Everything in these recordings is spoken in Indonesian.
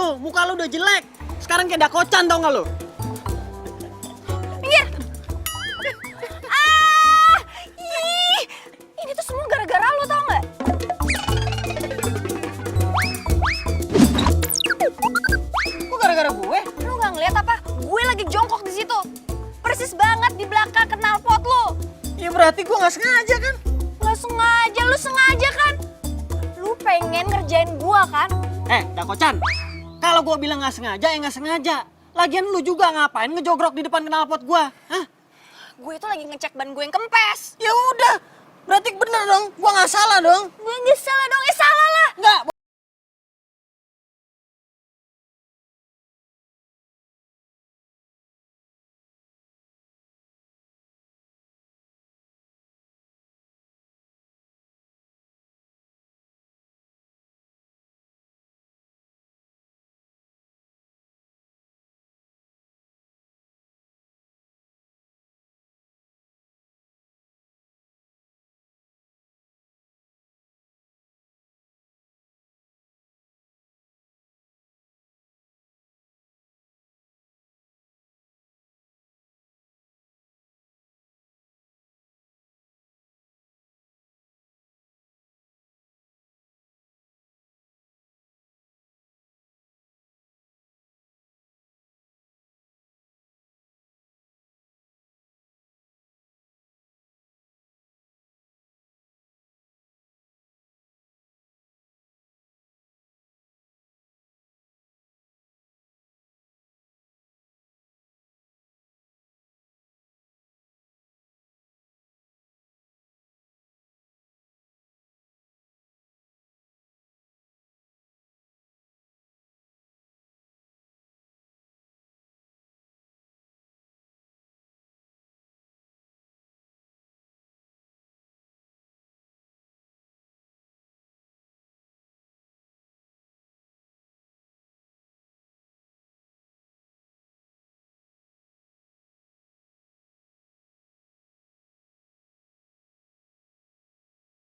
tuh, muka lu udah jelek. Sekarang kayak dakocan tau gak lu? Minggir! Ah! Ih! Ini tuh semua gara-gara lo tau gak? Kok gara-gara gue? Lu gak ngeliat apa? Gue lagi jongkok di situ. Persis banget di belakang knalpot lo. Ya berarti gue gak sengaja kan? Gak sengaja, lu sengaja kan? Lu pengen ngerjain gua kan? Dakocan. Kalau gue bilang gak sengaja, ya gak sengaja. Lagian lu juga ngapain ngejogrok di depan knalpot gue? Hah? Gue itu lagi ngecek ban gue yang kempes. Ya udah, berarti bener dong. Gue gak salah dong. Gue gak salah dong, salah lah. Nggak.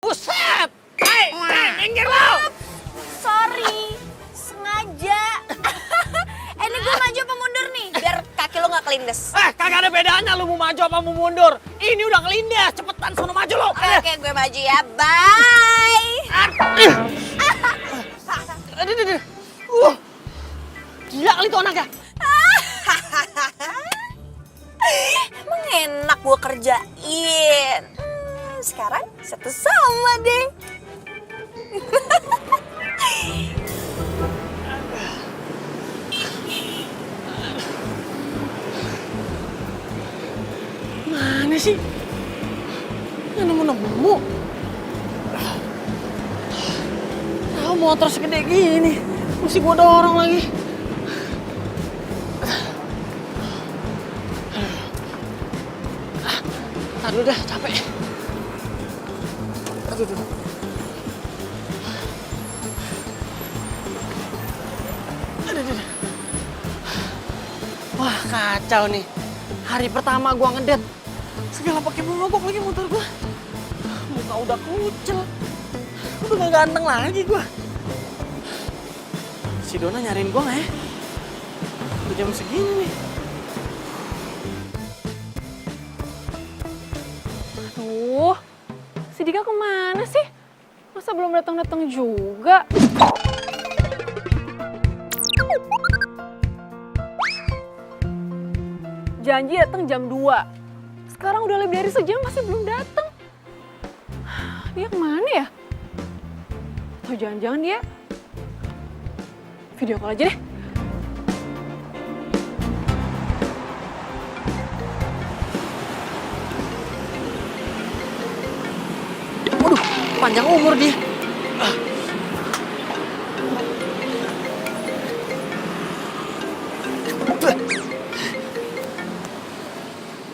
Buset! Minggir lo! Sorry, sengaja. Ini gue maju apa mundur nih? Biar kaki lo gak kelindes. Kagak ada bedanya lu mau maju apa mau mundur. Ini udah ngelindes, cepetan sono maju lo. Oke, gue maju ya. Bye. Gila kali tuh anaknya. Emang enak gue kerjain. Sekarang satu sama deh. Mana sih? Nggak nemu-nemu. Tahu motor segede gini. Mesti gua dorong lagi. Tahan dulu dah, capek. Aduh. Wah, kacau nih. Hari pertama gua ngedet. Segala pakai mogok lagi motor gua. Muka udah kucel. Udah gak ganteng lagi gua. Si Dona nyariin gua nggak ya? Udah jam segini nih. Aduh, si Dika kemana sih? Masa belum datang-datang juga? Janji datang jam 2. Sekarang udah lebih dari sejam masih belum datang. Dia kemana ya? Atau jangan-jangan dia video call aja deh. Waduh, panjang umur dia.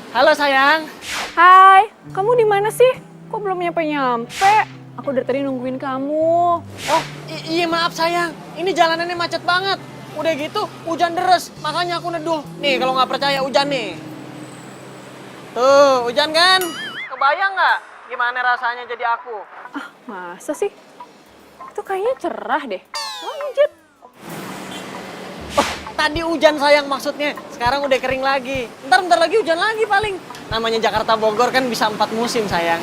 Halo sayang. Hai, kamu di mana sih? Kok belum nyampe-nyampe? Aku dari tadi nungguin kamu. Oh, iya maaf sayang. Ini jalanannya macet banget. Udah gitu, hujan deres. Makanya aku neduh. Nih, kalau nggak percaya hujan nih. Tuh, hujan kan? Kebayang nggak gimana rasanya jadi aku? Ah, masa sih? Itu kayaknya cerah deh. Lanjut. tadi hujan sayang maksudnya. Sekarang udah kering lagi. Bentar lagi hujan lagi paling. Namanya Jakarta Bogor kan bisa 4 musim sayang.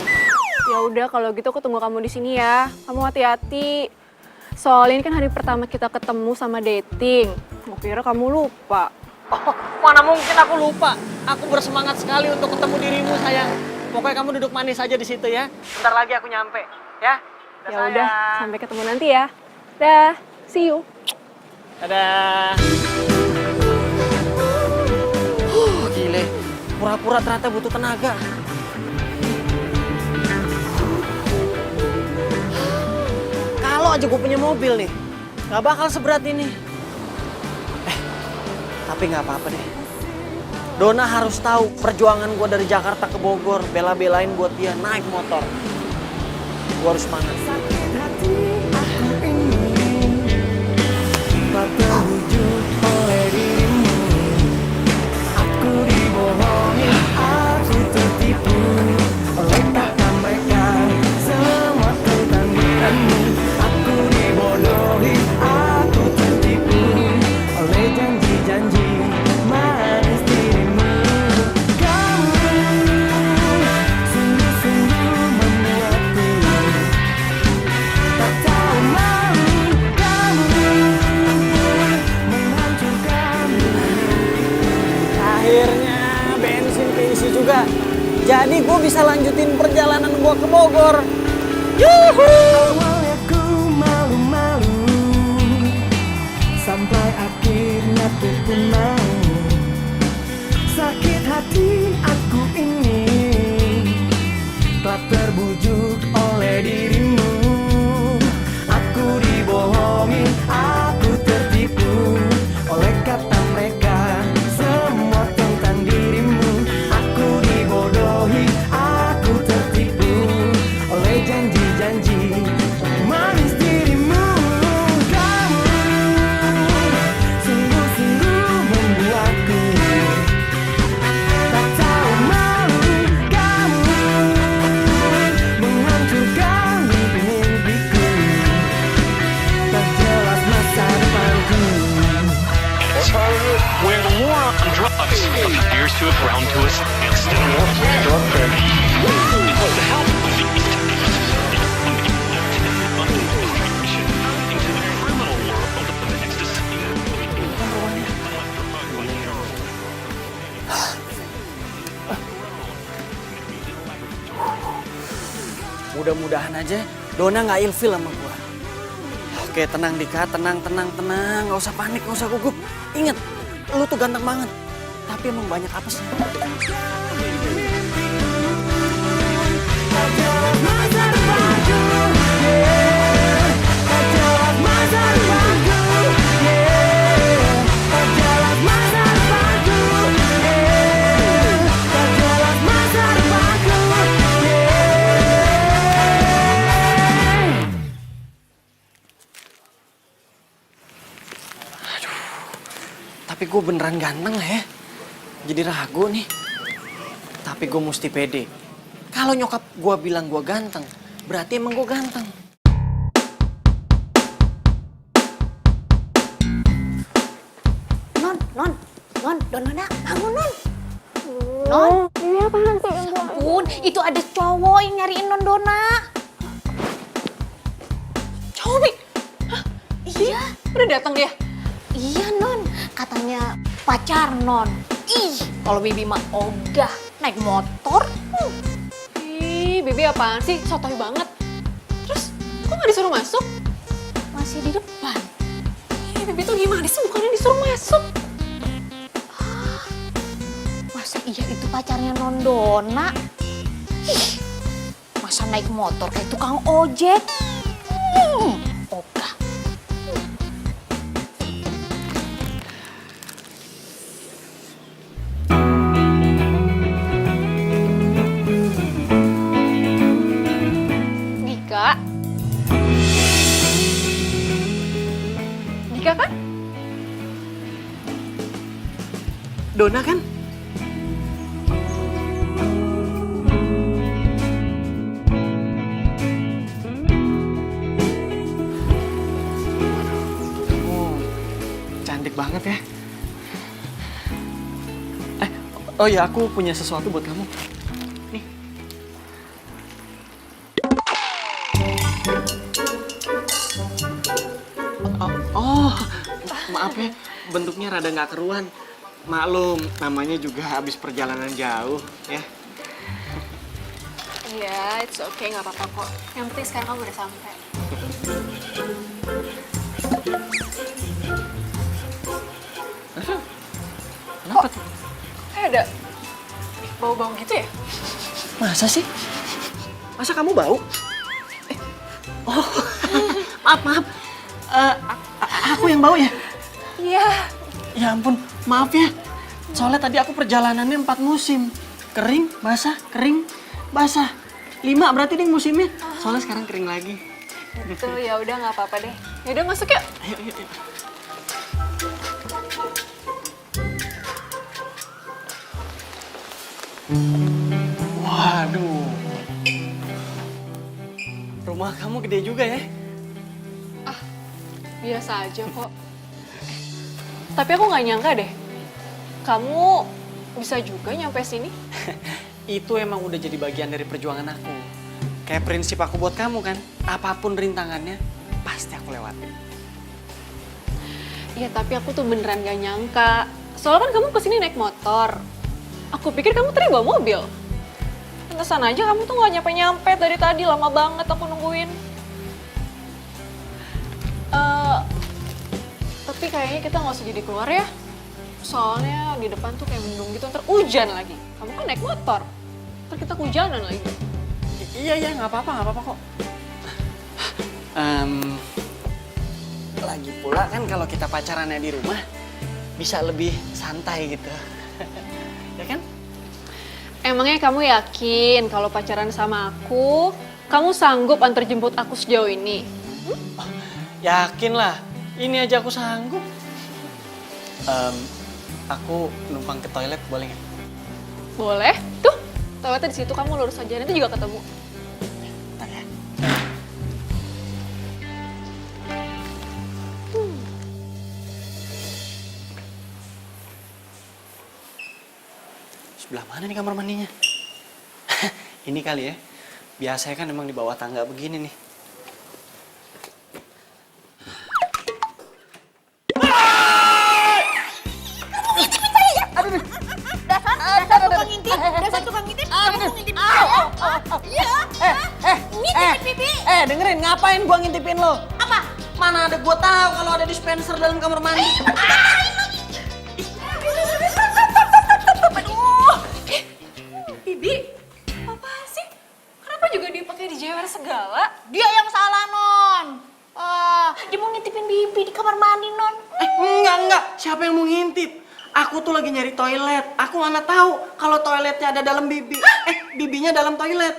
Ya udah kalau gitu aku tunggu kamu di sini ya. Kamu hati-hati. Soalnya ini kan hari pertama kita ketemu sama dating. Gue kira kamu lupa. Oh, mana mungkin aku lupa. Aku bersemangat sekali untuk ketemu dirimu sayang. Pokoknya kamu duduk manis aja di situ ya. Bentar lagi aku nyampe, ya. Ya udah, sampai ketemu nanti ya. Dah, see you. Dadah. Gile. Pura-pura ternyata butuh tenaga. Kalau aja gue punya mobil nih, gak bakal seberat ini. Tapi gak apa-apa deh. Donna harus tahu perjuangan gue dari Jakarta ke Bogor, bela-belain buat dia naik motor. Gue harus semangat. Terwujud oleh dirimu, aku dibohongi, aku tertipu oleh kata mereka, semua tentang dirimu. Aku dibodohi, aku tertipu oleh janji-janji manis dirimu. Kamu sungguh-sungguh membuatku tak tahu malu. Akhirnya bensin keisi juga. Jadi gue bisa lanjutin perjalanan gue ke Bogor. Yuhu! Awalnya ku malu-malu, sampai akhirnya ku pun mau. Sakit hati aku ini telah terbujuk oleh dirimu. Aku dibohongi, aku tertipu oleh kata mereka, semua tentang dirimu. Aku dibodohi, aku tertipu oleh janji-janji manis dirimu. Kamu sungguh-sungguh membuatku tak tahu malu. Kamu menghancurkan mimpi-mimpiku, tak jelas masa depanku. Where the war on drugs appears to have ground to a standstill. With the help of these into the criminal world of ecstasy. Mudah-mudahan aja Donna nggak ilfil sama gue. Oke, tenang Dika, tenang. Nggak usah panik, nggak usah gugup. Ingat, lu tuh ganteng banget. Tapi emang banyak apesnya. Tak jelas masa depanku, tak jelas masa depanku, tak jelas masa depanku, tak jelas masa depanku. Tapi gue beneran ganteng lah ya. Jadi ragu nih. Tapi gue mesti pede. Kalau nyokap gue bilang gue ganteng, berarti emang gue ganteng. Non, Donna, bangun non. Non? Ini apaan sih? Ampun, itu ada cowok yang nyariin non Donna. Cowok, Bi? Hah? Iya, Udah datang dia? iya non, katanya pacar non. Ih, kalau Bibi mah ogah naik motor. Ih, Bibi apaan sih? Sotoy banget. Terus, kok nggak disuruh masuk? Masih di depan. Ih, Bibi tuh gimana sih? Bukannya disuruh masuk. Masa iya itu pacarnya non Donna? Ih, masa naik motor kayak tukang ojek? Ogah. Dika? Dika kan? Donna kan? Oh, cantik banget ya. Oh ya, aku punya sesuatu buat kamu. Nih. Oh, maaf ya, bentuknya rada nggak keruan. Maklum, namanya juga habis perjalanan jauh, ya. Iya, it's okay, nggak apa-apa kok. Yang penting sekarang kamu udah sampai. Kenapa tuh? Ada bau-bau gitu ya? Masa sih? Masa kamu bau? Oh, maaf. Aku yang bau ya? Iya. Ya ampun, maaf ya. Soalnya tadi aku perjalanannya 4 musim. Kering, basah, kering, basah. 5 berarti deh musimnya. Soalnya sekarang kering lagi. Gitu, ya udah nggak apa-apa deh. Ya udah masuk yuk. Ayo. Waduh. Rumah kamu gede juga ya? Biasa aja kok. Tapi aku nggak nyangka deh. Kamu bisa juga nyampe sini. Itu emang udah jadi bagian dari perjuangan aku. Kayak prinsip aku buat kamu kan. Apapun rintangannya, pasti aku lewatin. Iya, tapi aku tuh beneran gak nyangka. Soalnya kan kamu kesini naik motor. Aku pikir kamu tadi bawa mobil. Pantesan aja kamu tuh gak nyampe-nyampe dari tadi. Lama banget aku nungguin. Tapi kayaknya kita gak usah jadi keluar ya. Soalnya di depan tuh kayak mendung gitu, ntar hujan lagi. Kamu kan naik motor. Ntar kita kehujanan lagi. Iya, nggak apa-apa kok. Lagi pula kan kalau kita pacarannya di rumah, bisa lebih santai gitu. Ya kan? Emangnya kamu yakin kalau pacaran sama aku, kamu sanggup antar jemput aku sejauh ini? Yakin lah, ini aja aku sanggup. Aku numpang ke toilet boleh nggak? Boleh. Tuh, toiletnya di situ, kamu lurus aja, nanti juga ketemu. Bentar ya. Sebelah mana nih kamar mandinya? Ini kali ya. Biasanya kan emang di bawah tangga begini nih. Dasar tukang ngintip. Kamu ngintip. Iya. Ngintip pipi. Dengerin, ngapain gua ngintipin lo? Apa? Mana ada gua tahu kalau ada dispenser dalam kamar mandi. Aduh. Bibi, apa sih? Kenapa juga dipakai di jewer segala? Dia yang salah, Non. Dia mau ngintipin Bibi di kamar mandi, Non. Enggak. Siapa yang mau ngintip? Aku tuh lagi nyari toilet. Aku mana tahu kalau toiletnya ada dalam bibi. Bibinya dalam toilet.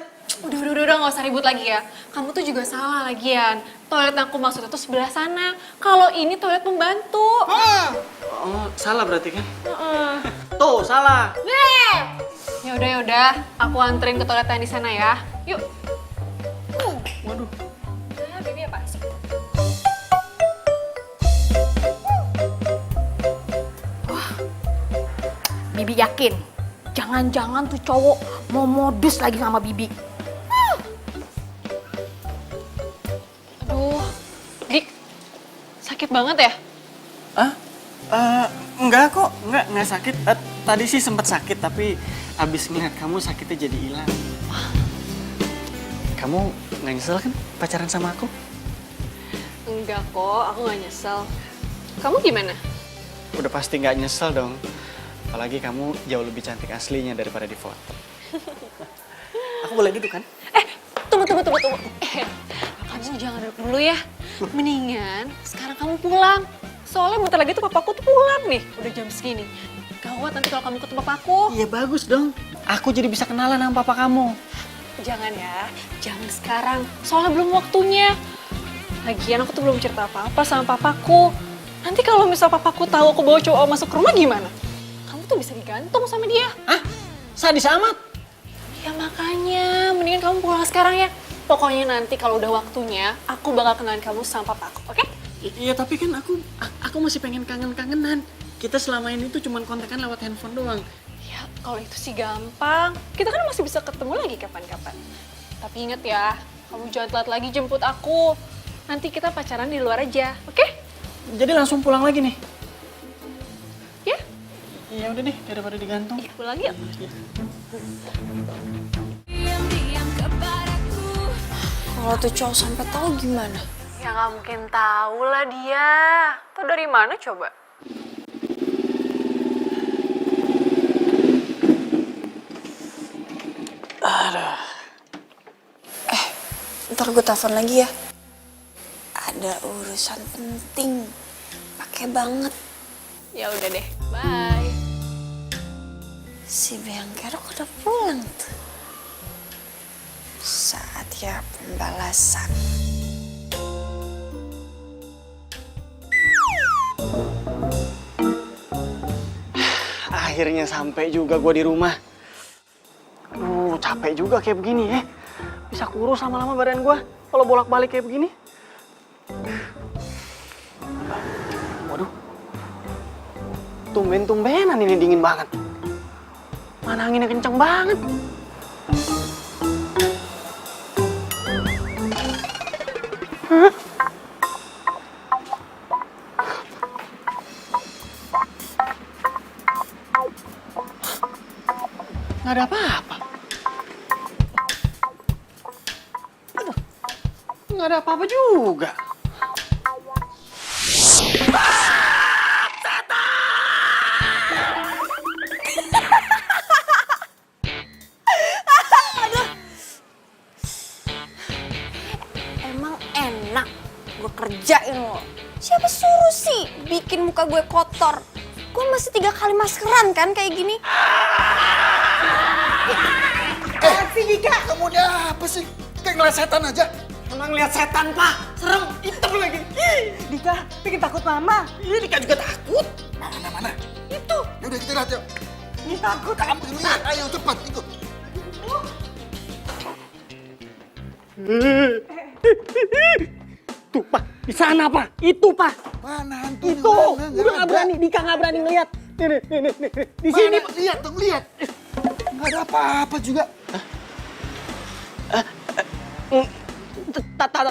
Udah, nggak usah ribut lagi ya. Kamu tuh juga salah lagian. Toilet yang aku maksud itu sebelah sana. Kalau ini toilet pembantu. Oh, salah berarti kan? Tuh, salah. Ya udah. Aku anterin ke toilet yang di sana ya. Yuk. Waduh. Nah, Bibi apa sih? Bibi yakin. Jangan-jangan tuh cowok mau modus lagi sama Bibi. Aduh, Dik. Sakit banget ya? Enggak kok. Enggak sakit. Tadi sih sempat sakit, tapi abis ngeliat kamu sakitnya jadi hilang. Kamu nggak nyesel kan pacaran sama aku? Enggak kok, aku nggak nyesel. Kamu gimana? Udah pasti nggak nyesel dong. Apalagi kamu jauh lebih cantik aslinya daripada di foto. Aku boleh duduk kan? Tunggu. Kamu jangan duduk dulu ya. Mendingan sekarang kamu pulang. Soalnya bentar lagi tuh papaku tuh pulang nih. Udah jam segini. Gawat nanti kalau kamu ketemu papaku. Iya bagus dong. Aku jadi bisa kenalan sama papa kamu. Jangan ya, jangan sekarang. Soalnya belum waktunya. Lagian aku tuh belum cerita apa-apa sama papaku. Nanti kalau misal papaku tahu aku bawa cowok masuk ke rumah gimana? Kamu tuh bisa digantung sama dia. Hah? Sadis amat? Ya makanya, mendingan kamu pulang sekarang ya. Pokoknya nanti kalau udah waktunya, aku bakal kenalin kamu sama papaku, oke? Iya tapi kan aku masih pengen kangen-kangenan. Kita selama ini tuh cuma kontekan lewat handphone doang. Ya, Kalau itu sih gampang. Kita kan masih bisa ketemu lagi kapan-kapan. Tapi inget ya, kamu jangan telat lagi jemput aku. Nanti kita pacaran di luar aja, oke? Jadi langsung pulang lagi nih? Ya? Iya udah deh, daripada digantung. Iya, pulang yuk. Kalau tuh cowok sampai tahu gimana? Ya nggak mungkin tahu lah dia. Tahu dari mana coba? Ntar gue telepon lagi ya. Ada urusan penting. Pakai banget. Ya udah deh, bye. Si Beyang Kerok udah pulang tuh. Saatnya pembalasan. Akhirnya sampai juga gue di rumah. Aduh, capek juga kayak begini ya. Bisa kurus lama-lama badan gue kalau bolak-balik kayak begini. Waduh. Tumben-tumbenan ini dingin banget. Mana anginnya kenceng banget. Hah? Nggak ada apa-apa. Aduh, nggak ada apa-apa juga. Emang enak gue kerjain lo. Siapa suruh sih bikin muka gue kotor? Gue masih 3 kali maskeran kan kayak gini. Dika, kamu udah apa sih? Kayak ngeliat setan aja. Emang lihat setan, Pak. Serem, hitam lagi. Dika, bikin takut mama. Iya, Dika juga takut. Mana? Itu. Yaudah kita lihat yuk. Ini takut. Kamu lihat, ayo cepat ikut. Tuh, Pak. Di sana, Pak. Itu, Pak. Mana hantu? Itu. Udah nggak berani. Dika nggak berani ngeliat. Nih. Di sini, Pak. Lihat dong, lihat. Nggak ada apa-apa juga.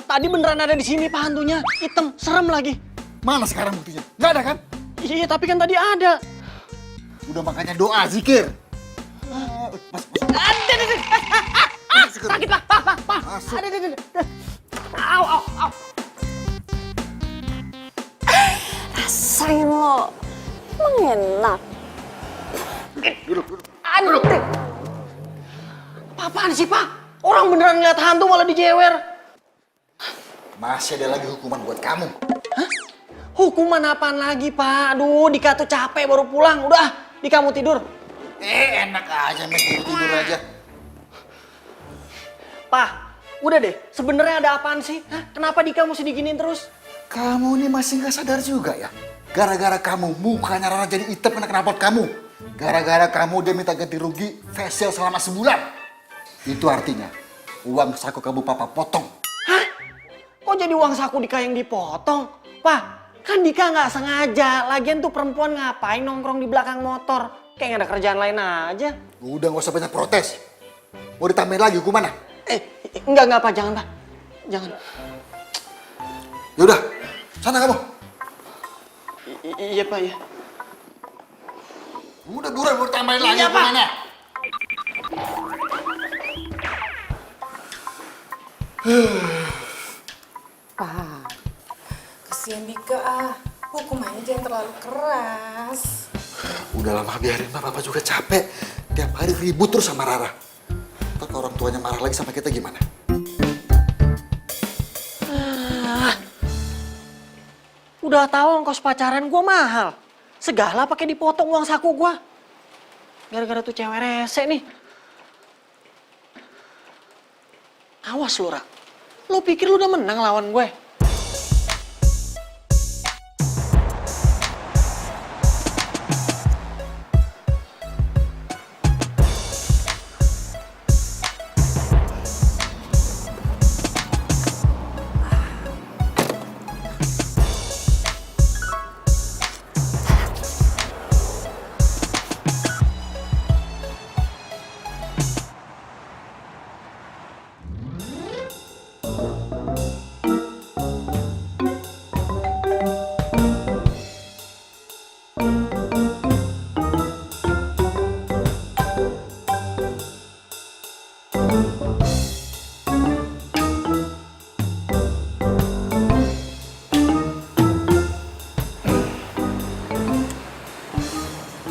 Tadi beneran ada di sini, Pak, hantunya. Hitam, serem lagi. Mana sekarang buktinya? Nggak ada kan? Iya, tapi kan tadi ada. Udah makanya doa, zikir. Masuk. Sakit, Pak. Masuk. Ada. Au. Rasain lo. Emang enak. Duduk. Aduh. Apaan sih, Pak? Orang beneran ngeliat hantu malah dijewer. Masih ada lagi hukuman buat kamu. Hah? Hukuman apaan lagi, Pak? Aduh, Dika tuh capek baru pulang. Udah, Dika mau tidur. Enak aja, Mes. Tidur aja. Pak, udah deh. Sebenarnya ada apaan sih? Hah? Kenapa Dika mesti diginiin terus? Kamu ini masih nggak sadar juga ya? Gara-gara kamu, mukanya Rara jadi hitam kena knalpot kamu. Gara-gara kamu dia minta ganti rugi facial selama sebulan. Itu artinya uang saku kamu papa potong. Hah? Kok jadi uang saku Dika yang dipotong? Pak, kan Dika nggak sengaja. Lagian tuh perempuan ngapain nongkrong di belakang motor? Kayak nggak ada kerjaan lain aja. Udah nggak usah banyak protes. Mau ditambahin lagi hukuman? Enggak, Pak. Jangan, Pak. Jangan. Yaudah, sana kamu. Iya, Pak, ya. Udah buruan mau ditambahin lagi Iya, Pak. hukumannya. Ah, kesian Dika hukumannya jangan terlalu keras. Udah lama biarin Papa juga capek. Tiap hari ribut terus sama Rara. Ntar kalau orang tuanya marah lagi sama kita gimana? Udah tahu ongkos pacaran gue mahal. Segala pakai dipotong uang saku gue. Gara-gara tuh cewek rese nih. Awas lu, Ra. Lo pikir lu udah menang lawan gue?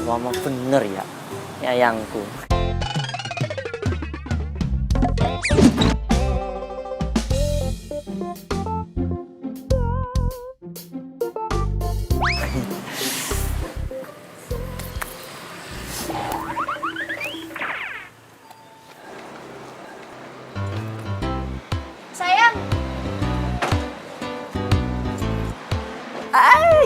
Ngomong bener ya, ayangku. Sayang.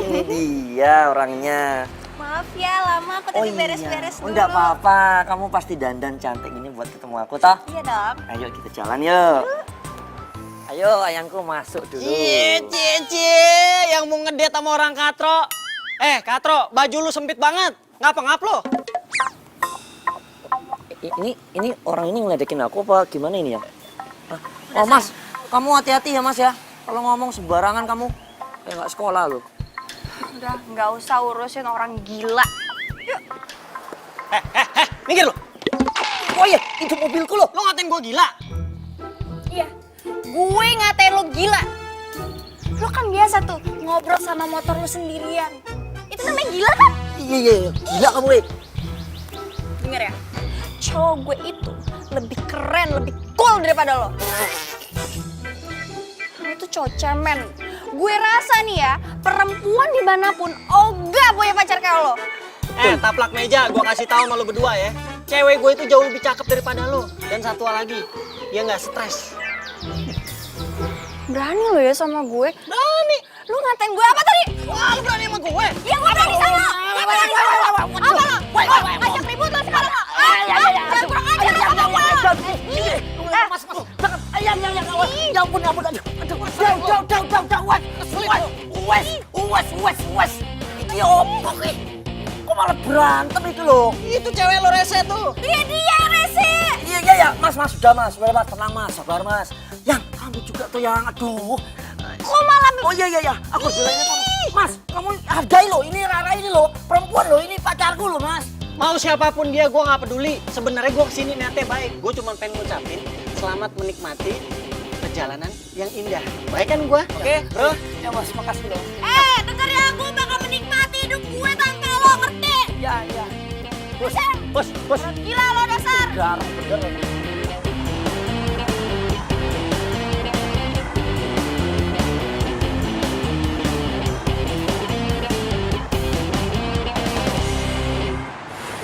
Ini dia orangnya. Maaf ya, lama aku tadi beres-beres dulu. Enggak apa-apa, kamu pasti dandan cantik ini buat ketemu aku toh. Iya dong. Ayo kita jalan yuk. Ayo ayangku masuk dulu. Cie, yang mau ngedate sama orang katro. Katro, baju lu sempit banget. Ngapa-ngap lo? Ini orang ini ngeledekin aku apa gimana ini ya? Hah? Oh mas, kamu hati-hati ya mas ya. Kalau ngomong sembarangan kamu kayak nggak sekolah loh. Udah, nggak usah urusin orang gila. Yuk. Minggir lu. Oh iya, itu mobilku loh. Lo ngatain gua gila. Iya, gue ngatain lo gila. Lo kan biasa tuh ngobrol sama motor lo sendirian. Itu namanya gila kan? Iya, gila kamu eh. Dengar ya, cowok gue itu lebih keren, lebih cool daripada lo. Lo tuh cowok cemen. Gue rasa nih ya, perempuan dimanapun ogah punya pacar kayak lo. Taplak meja, gua kasih tahu sama lo berdua ya. Cewek gue itu jauh lebih cakep daripada lo. Dan satu lagi, dia nggak stres. Berani lo ya sama gue? Berani. Lo ngatain gue apa tadi? Wah, lo berani sama gue? Ya gue berani sama lo. Ya berani sama lo. Apa lo? Ngajak ribut lo sekarang lo. Jangan kurang ajar lo sama gue. Mas, jangan. Ya ampun. Wes. Ini opo ki? Kok malah berantem itu loh? Itu cewek lo rese tuh. Dia yang rese. Iya, mas, sudah mas, tenang mas, sabar mas. Yang kamu juga tuh yang, aduh. Kok malah... Oh iya, aku bilangnya kamu. Mas, kamu hargai loh, ini Rara ini loh, perempuan loh, ini pacarku loh mas. Mau siapapun dia, gue nggak peduli. Sebenarnya gue kesini niatnya baik. Gue cuma pengen ngucapin selamat menikmati perjalanan yang indah. Baik kan gue? Oke, bro. Ya mas, makasih loh. Denger ya, gue bakal menikmati hidup gue tanpa lo, ngerti? Ya. Bos. Gila lo dasar. Garang bener.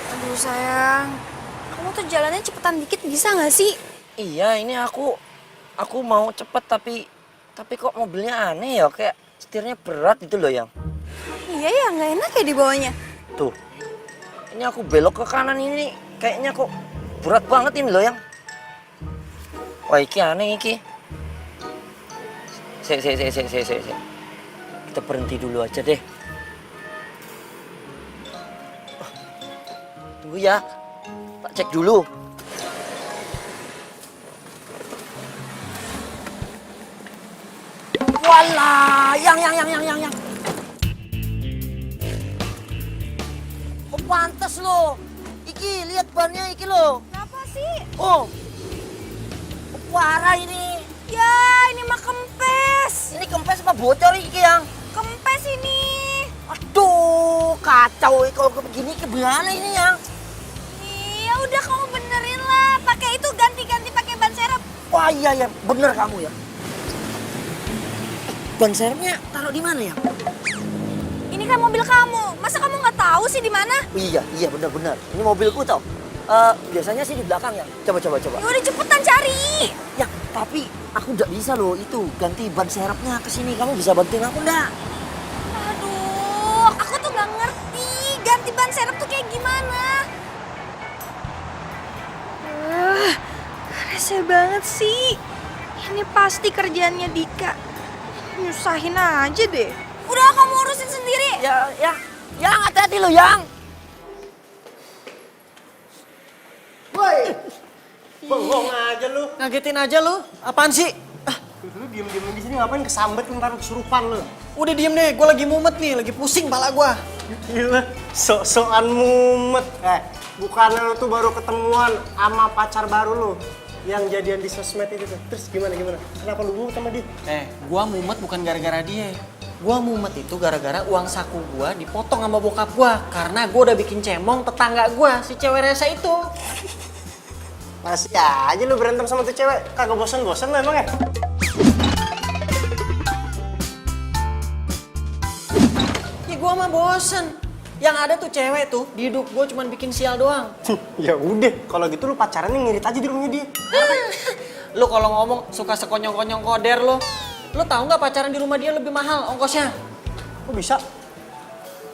Aduh sayang, kamu tuh jalannya cepetan dikit bisa nggak sih? Iya, ini aku mau cepet tapi kok mobilnya aneh ya, kayak setirnya berat gitu loh yang. Iya ya, nggak enak ya dibawanya. Tuh, ini aku belok ke kanan ini kayaknya kok berat banget ini loh yang. Wah, iki aneh iki. Sik. Kita berhenti dulu aja deh. Tunggu ya, tak cek dulu. Walah, yang. Oh, pantes lo. Iki, lihat bannya iki lo. Kenapa sih? Oh, parah ini. Ya, ini mah kempes. Ini kempes apa bocor iki yang? Kempes ini. Aduh, kacau. Kalau begini gimana ini yang? Ya udah kamu benerin lah. Pakai itu ganti-ganti pakai ban serep. Wah iya, bener kamu ya. Ban serepnya taruh di mana ya? Ini kan mobil kamu. Masa kamu nggak tahu sih di mana? Iya bener. Ini mobilku tau. Biasanya sih di belakang ya. Coba. Ya udah cepetan cari. Ya, tapi aku nggak bisa loh itu ganti ban serepnya ke sini. Kamu bisa bantuin aku nggak? Aduh, aku tuh nggak ngerti ganti ban serep tuh kayak gimana. Rese banget sih. Ini pasti kerjaannya Dika. Nyusahin aja deh. Udah kamu urusin sendiri. Yang hati-hati lo yang. Woi, bengong aja lu. Ngagetin aja lu. Apaan sih? Lu diem-diem di sini ngapain, kesambet ntar kesurupan lu. Udah diem deh, gue lagi mumet nih, lagi pusing pala gue. Gila, sok-sokan mumet. Bukannya lu tuh baru ketemuan sama pacar baru lu yang jadian di sosmed itu tuh. Terus gimana? Kenapa lu mumet sama dia? Gua mumet bukan gara-gara dia. Gua mumet itu gara-gara uang saku gua dipotong sama bokap gua karena gua udah bikin cemong tetangga gua, si cewek rese itu. Masih aja lu berantem sama tuh cewek, kagak bosan-bosan lu emang ya? Ya gua mah bosen. Yang ada tuh cewek tuh di hidup gua cuman bikin sial doang. Ya udah, kalau gitu lu pacarannya ngirit aja di rumahnya dia. Lu kalau ngomong suka sekonyong-konyong koder lu. Lu tahu nggak pacaran di rumah dia lebih mahal ongkosnya? Kok bisa?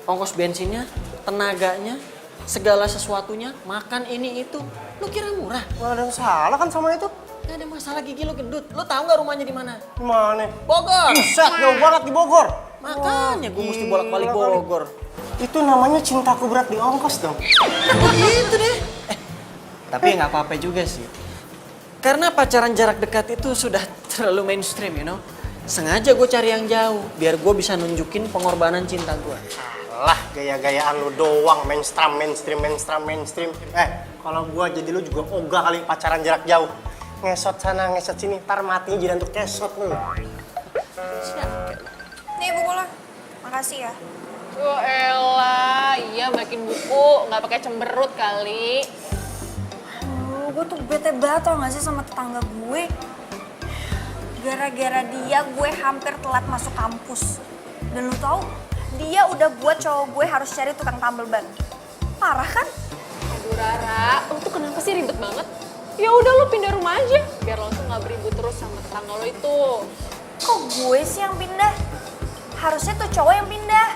Ongkos bensinnya, tenaganya, segala sesuatunya, makan ini itu. Lu kira murah? Gak ada masalah kan sama itu? Gak ada masalah, gigi lu gendut. Lu tahu nggak rumahnya di mana? Di mana? Bogor. Buset, jauh banget di Bogor. Makanya gue mesti bolak-balik Bogor. Itu namanya cintaku berat di ongkos dong. Gitu deh. Tapi nggak apa-apa juga sih. Karena pacaran jarak dekat itu sudah terlalu mainstream, you know. Sengaja gue cari yang jauh, biar gue bisa nunjukin pengorbanan cinta gue. Alah, gaya-gayaan lu doang, mainstream. Kalau gue jadi lu juga ogah kali pacaran jarak jauh. Ngesot sana, ngesot sini, ntar matinya jadi untuk kesot lu. Nih buku lo, makasih ya. Oh elah, iya bikin buku, nggak pakai cemberut kali. Gue tuh bete banget tau gak sih sama tetangga gue. Gara-gara dia gue hampir telat masuk kampus. Dan lu tau, dia udah buat cowok gue harus cari tukang tambal ban. Parah kan? Aduh Rara, lu tuh kenapa sih ribet banget? Ya udah lu pindah rumah aja, biar lo tuh nggak beribut terus sama tetangga lo itu. Kok gue sih yang pindah? Harusnya tuh cowok yang pindah.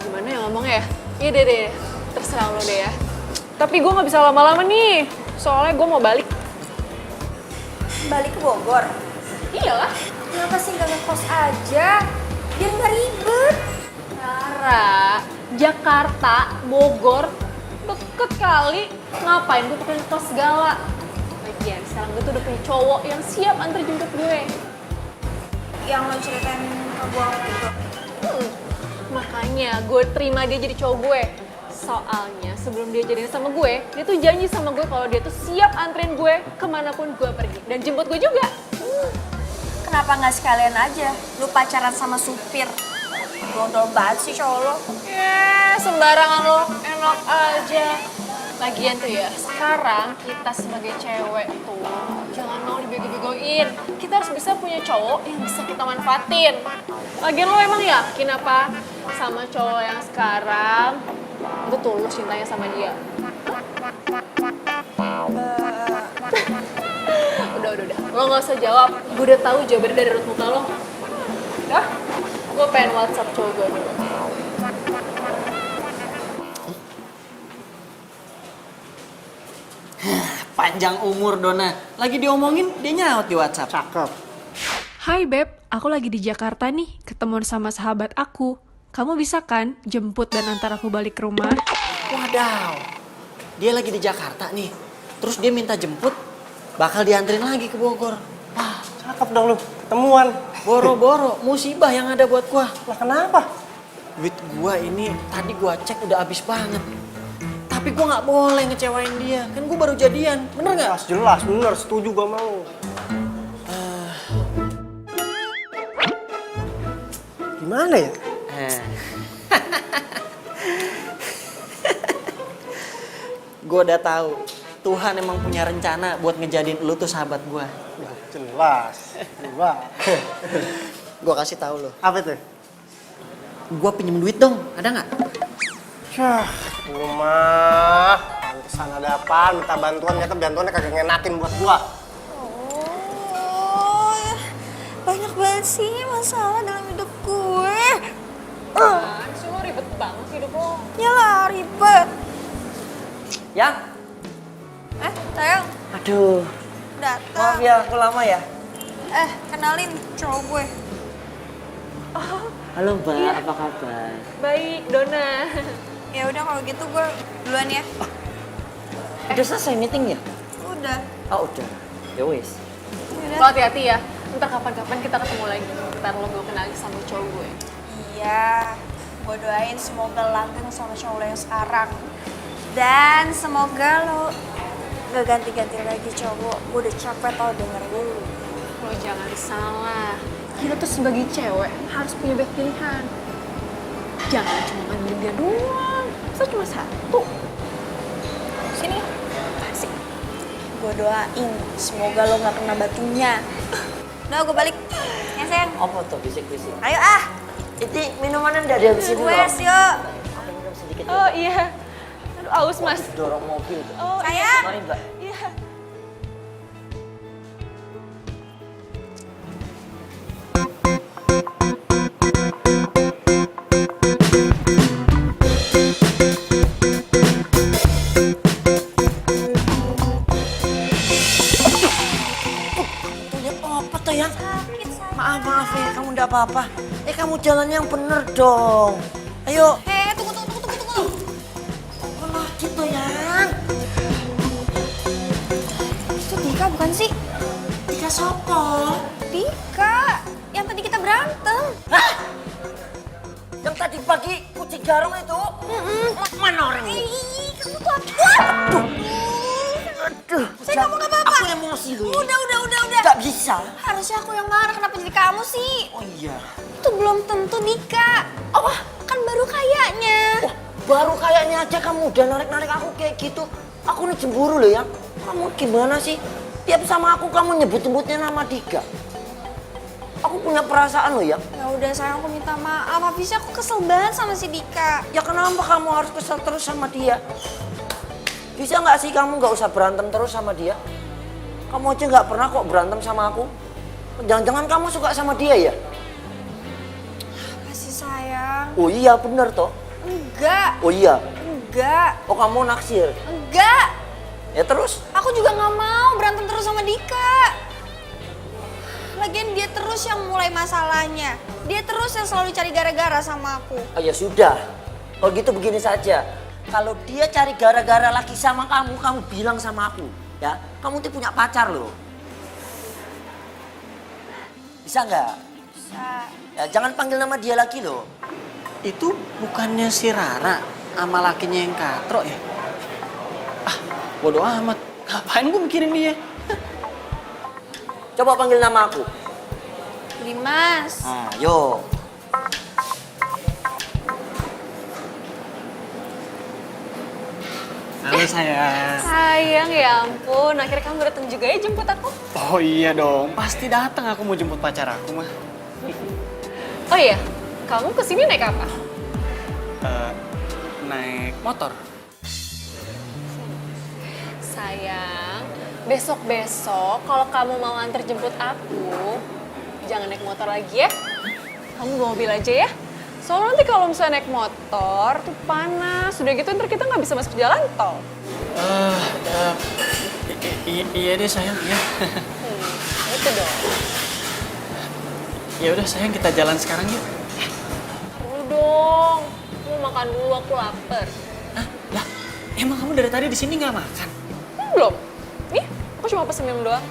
Gimana ya ngomongnya ya? Iya deh, terserah lo deh ya. Tapi gue nggak bisa lama-lama nih, soalnya gue mau balik. Balik ke Bogor? Iyalah. Kenapa sih gak ngekos aja? Biar gak ribet. Rara, Jakarta, Bogor, deket kali. Ngapain gue pakai ngekos segala? Lagian sekarang gue tuh udah punya cowok yang siap antar jemput gue. Yang lo ceritain ke gue waktu itu. Makanya gue terima dia jadi cowok gue. Soalnya sebelum dia jadian sama gue, dia tuh janji sama gue kalau dia tuh siap anterin gue kemanapun gue pergi. Dan jemput gue juga. Kenapa gak sekalian aja lu pacaran sama supir? Gondol banget sih cowok lo. Sembarangan lo, enak aja. Lagian tuh ya, sekarang kita sebagai cewek tuh jangan mau dibego-begoin. Kita harus bisa punya cowok yang bisa kita manfaatin. Lagian lo emang yakin apa sama cowok yang sekarang itu tulus cintanya sama dia? Udah. Lo gak usah jawab. Gue udah tahu jawabannya dari raut muka lo. Dah, gue pengen WhatsApp cowok gue dulu. Panjang umur Dona. Lagi diomongin, dia nyaut di WhatsApp. Cakep. Hai Beb, aku lagi di Jakarta nih, ketemuan sama sahabat aku. Kamu bisa kan jemput dan antar aku balik ke rumah? Wadaw, dia lagi di Jakarta nih. Terus dia minta jemput, bakal dianterin lagi ke Bogor. Wah, cakep dong lu, ketemuan. Boro-boro, musibah yang ada buat gua. Lah kenapa? Duit gua ini tadi gua cek udah habis banget. Tapi gua nggak boleh ngecewain dia, kan gua baru jadian, bener nggak? Jelas, bener, setuju gua mau. Gimana ya? Gue udah tahu Tuhan emang punya rencana buat ngejadiin lu tuh sahabat gue. Jelas. Gue kasih tahu lo. Apa tuh? Gue pinjem duit dong, ada nggak? Rumah. Pantesan ada apaan? Minta bantuan, ternyata bantuannya kagak ngenakin buat gue. Oh, banyak banget sih masalah dalam hidup gue. Sih lo ribet banget hidup lo. Yalah ribet. Yang? Sayang. Aduh. Datang. Maaf ya, aku lama ya. Kenalin cowok gue. Halo Mbak, apa kabar? Baik, Dona. Ya udah kalau gitu gue duluan ya. Udah selesai meeting ya? Udah. Oh udah, ya wis. Lo hati-hati ya. Ntar kapan-kapan kita ketemu lagi. Ntar lo gue kenalin sama cowok gue. Iya, gue doain semoga langgeng sama cowok lo yang sekarang. Dan semoga lo gak ganti-ganti lagi cowok. Gue udah capek tau denger lu. Lo jangan salah. Kita tuh sebagai cewek harus punya banyak pilihan. Jangan cuma ngambil dia doang. Masa cuma satu? Sini. Kasih. Gue doain semoga lo gak kena batunya. Udah gue balik. Ya sayang. Apa tuh bisik-bisik? Ayo ah. Itu minumannya udah dihabisin dulu. Wes yuk. Aku minum sedikit. Oh iya. Aduh aus mas. Dorong mobil. Oh Sayang. Mari mbak. iya. Lihat apa tuh ya? Sakit sayang. Maaf ya, kamu nggak apa-apa. Kamu jalan yang bener dong. Ayo. Tunggu. Malah gitu ya. Itu Dika bukan sih? Tiga sopo. Dika. Yang tadi kita berantem. Hah? Yang tadi pagi kucing garong itu? Mana orangnya? Ih, kamu tuh apa? Aduh. Saya kamu nggak apa-apa. Aku emosi loh. Udah. Gak bisa. Harusnya aku yang marah, kenapa jadi kamu sih? Oh iya. Itu belum tentu Dika. Oh, kan baru kayaknya. Wah, baru kayaknya aja kamu udah narik-narik aku kayak gitu. Aku nih cemburu loh ya. Kamu gimana sih? Tiap sama aku kamu nyebut-nyebutnya nama Dika. Aku punya perasaan loh ya. Ya udah sayang, aku minta maaf. Habisnya aku kesel banget sama si Dika. Ya kenapa kamu harus kesel terus sama dia? Bisa nggak sih kamu nggak usah berantem terus sama dia? Kamu aja nggak pernah kok berantem sama aku. Jangan-jangan kamu suka sama dia ya? Kasih sayang. Oh iya bener toh. Enggak. Oh iya. Enggak. Oh kamu naksir. Enggak. Ya terus? Aku juga nggak mau berantem terus sama Dika. Lagian dia terus yang mulai masalahnya. Dia terus yang selalu cari gara-gara sama aku. Oh ya sudah. Kalau gitu begini saja. Kalau dia cari gara-gara lagi sama kamu bilang sama aku. Ya, kamu tuh punya pacar loh. Bisa nggak? Bisa. Ya, jangan panggil nama dia lagi loh. Itu bukannya si Rara sama lakinya yang katro ya? Ah, bodo amat. Ngapain gue mikirin dia? Coba panggil nama aku. Dimas. Nah, yo. Halo sayang. Sayang ya ampun, akhirnya kamu datang juga ya jemput aku. Oh iya dong, pasti datang aku mau jemput pacar aku mah. Oh iya, kamu kesini naik apa? Naik motor. Sayang, besok-besok kalau kamu mau antar jemput aku, jangan naik motor lagi ya. Kamu bawa mobil aja ya. Soalnya nanti kalau misalnya naik motor tuh panas, udah gitu ntar kita nggak bisa masuk jalan tol. Iya deh sayang, iya. Itu dong. Ya udah sayang, kita jalan sekarang yuk. Dulu dong, mau makan dulu, aku lapar. Hah? Lah, emang kamu dari tadi di sini nggak makan? Belum. Nih, aku cuma pesen minum doang.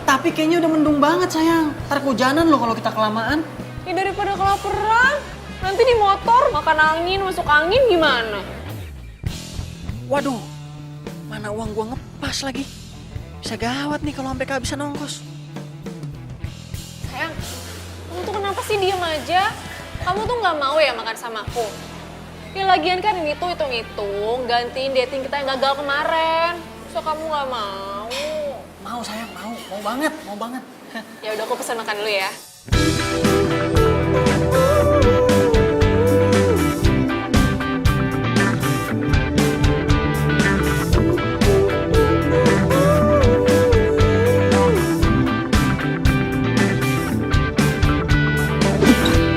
Tapi kayaknya udah mendung banget sayang. Ntar kehujanan loh kalau kita kelamaan. Ya daripada kelaparan, nanti di motor makan angin, masuk angin gimana? Waduh, mana uang gua ngepas lagi. Bisa gawat nih kalau sampai kehabisan ongkos. Sayang, kamu tuh kenapa sih diem aja? Kamu tuh nggak mau ya makan sama aku? Ya lagian kan ini tuh hitung-hitung gantiin dating kita yang gagal kemarin. So kamu nggak mau? Mau sayang, mau banget, mau banget. Ya udah aku pesan makan dulu ya.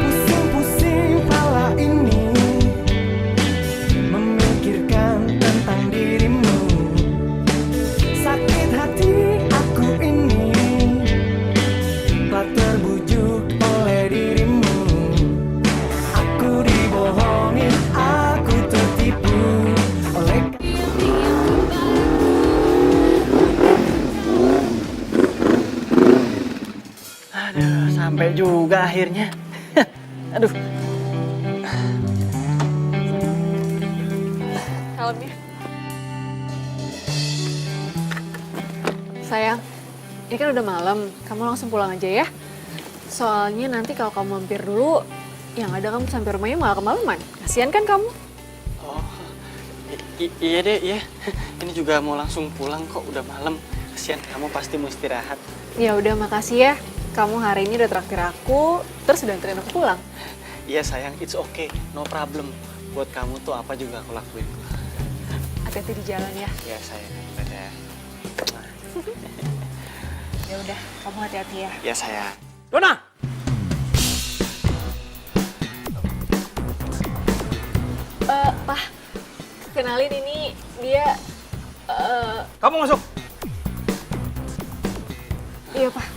Pusing-pusing kala ini memikirkan tentang dirimu. Sakit hati aku ini telah terbujuk oleh dirimu. Aku dibohongin, aku tertipu oleh Sampai juga akhirnya. Aduh. Kalem ya. Sayang, ini kan udah malam. Kamu langsung pulang aja ya. Soalnya nanti kalau kamu mampir dulu, yang ada kamu sampai rumahnya malah kemalaman. Kasian kan kamu? Oh, iya deh, iya. Ini juga mau langsung pulang kok, udah malam. Kasian kamu pasti mau istirahat. Ya udah, makasih ya. Kamu hari ini udah traktir aku, terus udah anterin aku pulang. Iya sayang, it's okay, no problem. Buat kamu tuh apa juga aku lakuin. Hati-hati di jalan ya. Iya sayang, dadah. Ya udah, kamu hati-hati ya. Iya sayang. Dona! Pak, kenalin ini dia... Kamu masuk. Iya, Pak.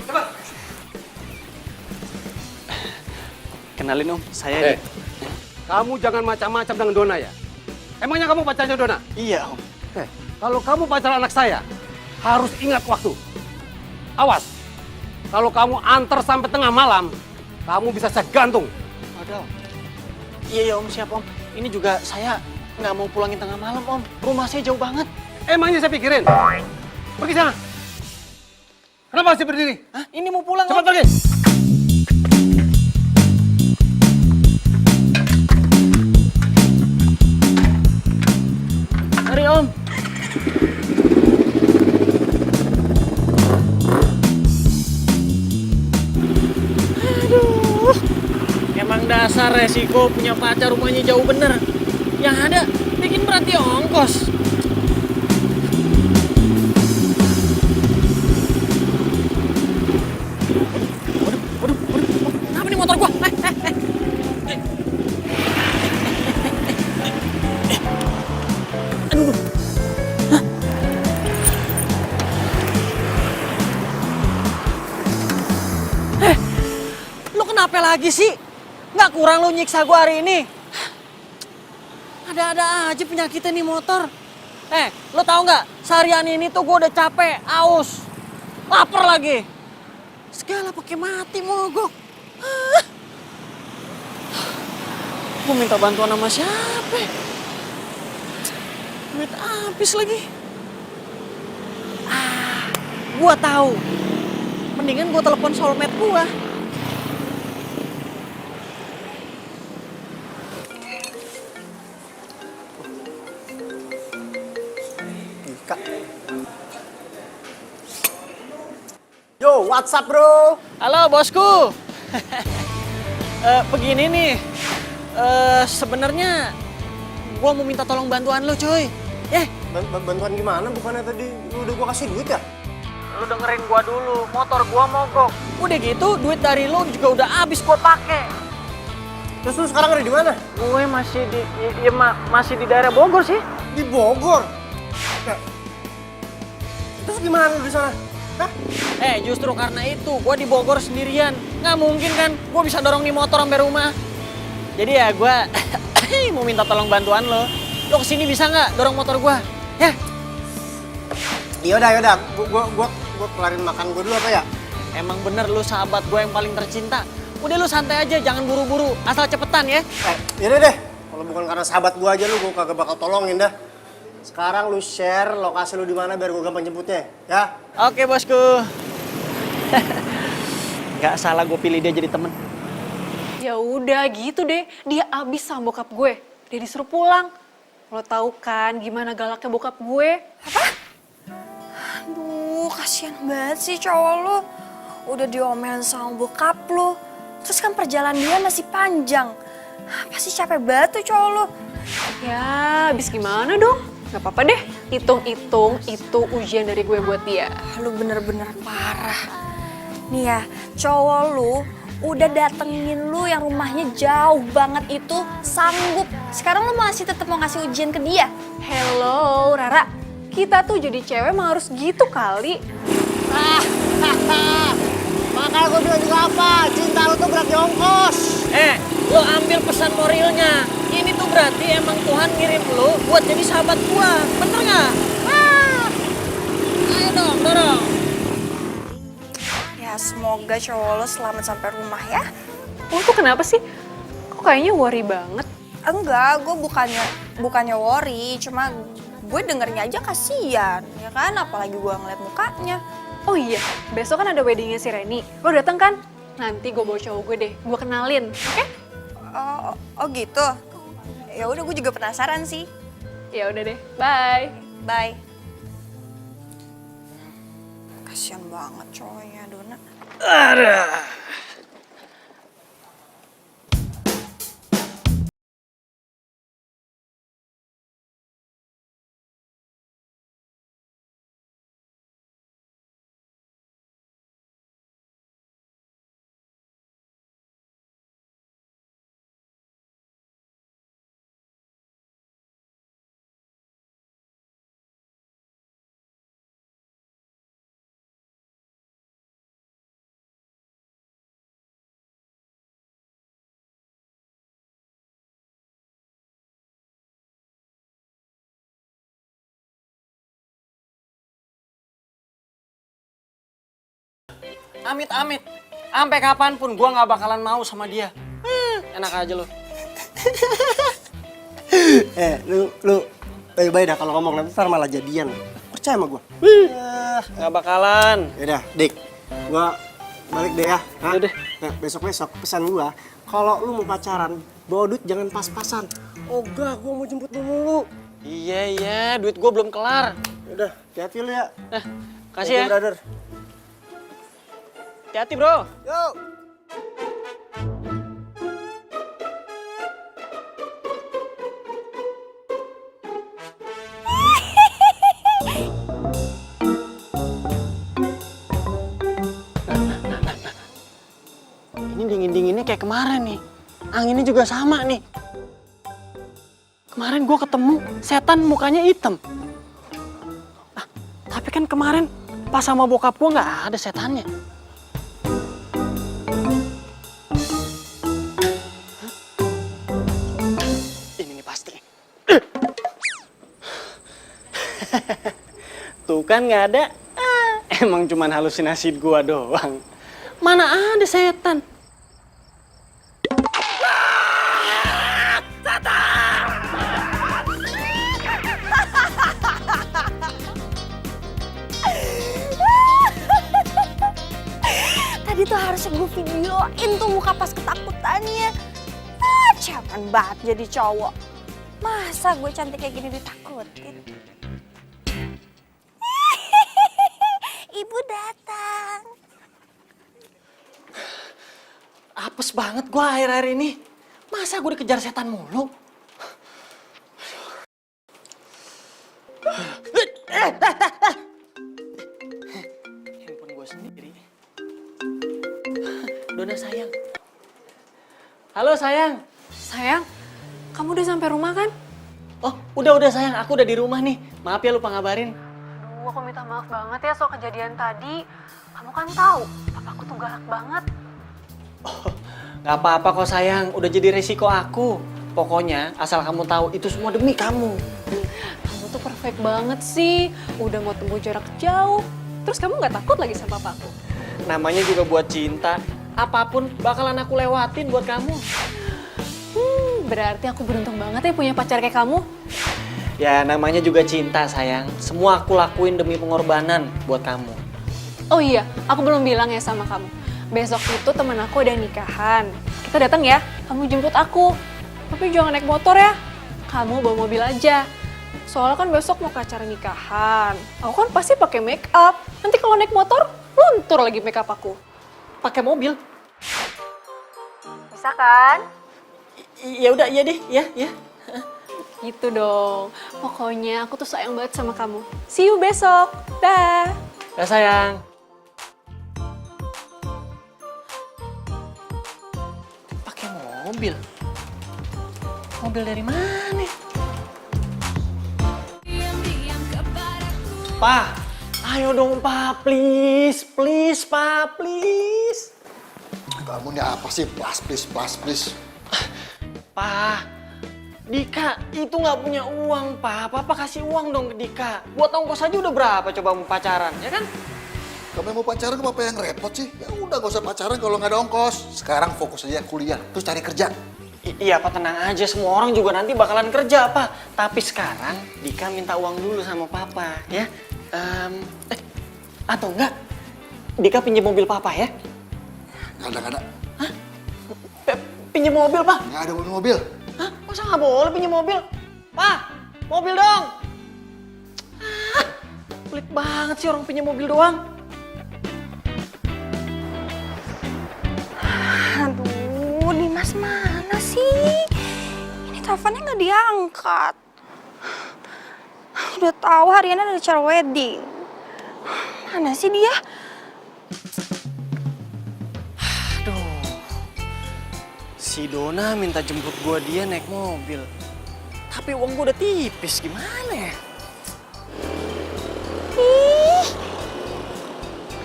Cepat. Kenalin Om, saya Kamu jangan macam-macam dengan Dona ya. Emangnya kamu pacarnya Dona? Iya Om. Kalau kamu pacar anak saya, harus ingat waktu. Awas, kalau kamu antar sampai tengah malam, kamu bisa saya gantung. Waduh. Iya Om, siap Om. Ini juga saya nggak mau pulangin tengah malam Om. Rumah saya jauh banget. Emangnya saya pikirin? Pergi sana. Kenapa masih berdiri? Hah? Ini mau pulang Cepat Om. pergi. Mari Om. Aduh. Emang dasar resiko punya pacar rumahnya jauh bener. Yang ada bikin berarti ongkos. Waduh. Kenapa nih motor gua? Aduh. Lo kenapa lagi sih? Nggak kurang lo nyiksa gua hari ini. Ada-ada aja penyakitnya nih motor. Lo tau nggak? Seharian ini tuh gua udah capek, aus, lapar lagi. Segala pakai mati mogok. Gua minta bantuan sama siapa? Duit habis lagi. Gua tahu. Mendingan gua telepon soulmate gua. Yo, what's up bro? Halo bosku. Begini nih. Sebenarnya gua mau minta tolong bantuan lo, coy. Bantuan gimana? Bukannya tadi lu udah gua kasih duit ya? Lu dengerin gua dulu, motor gua mogok. Udah gitu, duit dari lo juga udah habis gua pakai. Terus lu sekarang ada di mana? Gue masih masih di daerah Bogor sih. Di Bogor. Terus gimana lu di sana? Hah? Justru karena itu gua di Bogor sendirian. Nggak mungkin kan gua bisa dorong nih motor sampai rumah. Jadi ya gua mau minta tolong bantuan lo. Lo kesini bisa nggak dorong motor gua? Ya. Yaudah. Gua kelarin makan gua dulu apa ya? Emang bener lu sahabat gua yang paling tercinta. Udah lu santai aja, jangan buru-buru. Asal cepetan ya. Yaudah deh. Kalau bukan karena sahabat gua aja lu gua kagak bakal tolongin dah. Sekarang lu share lokasi lu di mana biar gua gampang jemputnya, ya? Oke bosku. Gak salah gue pilih dia jadi temen. Ya udah gitu deh, dia abis sama bokap gue. Dia disuruh pulang. Lo tahu kan gimana galaknya bokap gue? Apa? Aduh, kasihan banget sih cowok lu. Udah diomelin sama bokap lu. Terus kan perjalanan dia masih panjang. Pasti capek banget tuh cowok lu. Ya, abis gimana dong? Gak apa-apa deh, hitung-hitung itu ujian dari gue buat dia. Lu bener-bener parah. Nih ya, cowok lu udah datengin lu yang rumahnya jauh banget itu sanggup. Sekarang lu masih tetap mau ngasih ujian ke dia? Hello, Rara. Kita tuh jadi cewek emang harus gitu kali. Makanya gue bilang juga apa? Cinta lu tuh berarti ongkos. Lo ambil pesan moralnya. Ini tuh berarti emang Tuhan ngirim lo buat jadi sahabat gua. Bener nggak? Ayo dong, dorong. Ya semoga cowok lo selamat sampai rumah ya. Lo tuh kenapa sih? Kok kayaknya worry banget? Enggak, gue bukannya worry, cuma gue dengernya aja kasihan, ya kan? Apalagi gue ngeliat mukanya. Oh iya, besok kan ada weddingnya si Reni. Lo dateng kan? Nanti gue bawa cowok gue deh, gue kenalin, oke? Oh gitu. Ya udah, gue juga penasaran sih. Ya udah deh, bye. Bye. Kasihan banget cowoknya, Dona. Amit-amit. Sampai kapanpun gue nggak bakalan mau sama dia. Enak aja lo. Lu baik-baik dah kalau ngomong nanti ntar malah jadian. Percaya sama gue. Nggak bakalan. Yaudah, Dik. Gua balik deh ya. Yaudah. Nah, besok-besok pesan gua, kalau lu mau pacaran, bawa duit jangan pas-pasan. Ogah, gua mau jemput lu mulu. Iya, duit gue belum kelar. Udah, hati-hati lu ya. Kasih ya. Brother. Hati-hati bro. Yo. Ini dingin-dinginnya kayak kemarin nih. Anginnya juga sama nih. Kemarin gue ketemu setan mukanya hitam. Tapi kan kemarin pas sama bokap gue nggak ada setannya. Ini nih pasti. Tuh kan nggak ada. Emang cuman halusinasi gue doang. Mana ada setan? Tadi tuh harusnya gue videoin tuh muka pas ketakutannya. Cemen banget jadi cowok. Masa gue cantik kayak gini ditakutin? Ibu datang. Apes banget gue akhir-akhir ini. Masa gue dikejar setan mulu? Handphone gue sendiri. Dona sayang. Halo sayang. Sayang, kamu udah sampai rumah kan? Oh, udah sayang. Aku udah di rumah nih. Maaf ya lupa ngabarin. Aduh, aku minta maaf banget ya soal kejadian tadi. Kamu kan tahu, papaku tuh galak banget. Gak apa-apa kok sayang, udah jadi resiko aku. Pokoknya asal kamu tahu itu semua demi kamu. Kamu tuh perfect banget sih, udah mau tempuh jarak jauh. Terus kamu gak takut lagi sama papaku? Namanya juga buat cinta. Apapun bakalan aku lewatin buat kamu. Berarti aku beruntung banget ya punya pacar kayak kamu. Ya namanya juga cinta sayang. Semua aku lakuin demi pengorbanan buat kamu. Oh iya, aku belum bilang ya sama kamu. Besok itu temen aku ada nikahan. Kita datang ya, kamu jemput aku. Tapi jangan naik motor ya. Kamu bawa mobil aja. Soalnya kan besok mau ke acara nikahan. Aku kan pasti pakai make up. Nanti kalau naik motor, luntur lagi make up aku. Pakai mobil? Bisa kan? Ya udah, iya deh, ya. Gitu dong. Pokoknya aku tuh sayang banget sama kamu. See you besok. Dah. Ya sayang. Pakai mobil? Mobil dari mana? Pa, ayo dong Pa, please, Pa, please. Kamu ini apa sih? Please. Pa, Dika itu nggak punya uang, Pa. Papa kasih uang dong ke Dika. Buat ongkos aja udah berapa coba mau pacaran, ya kan? Kamu mau pacaran apa yang repot sih? Ya udah gak usah pacaran kalau nggak ada ongkos. Sekarang fokus aja kuliah, terus cari kerja. Iya Pak, tenang aja. Semua orang juga nanti bakalan kerja Pak. Tapi sekarang Dika minta uang dulu sama Papa ya. Atau enggak, Dika pinjam mobil Papa ya? Nggak ada. Hah? Pinjam mobil Pak? Nggak ada mobil. Hah? Masa nggak boleh pinjam mobil? Pak, mobil dong! Pelit banget sih orang pinjam mobil doang. Aduh, Dimas mana sih? Ini teleponnya nggak diangkat. Udah tahu hari ini ada acara wedding. Mana sih dia? Aduh, si Dona minta jemput dia naik mobil. Tapi uang gua udah tipis, gimana ya? Ih,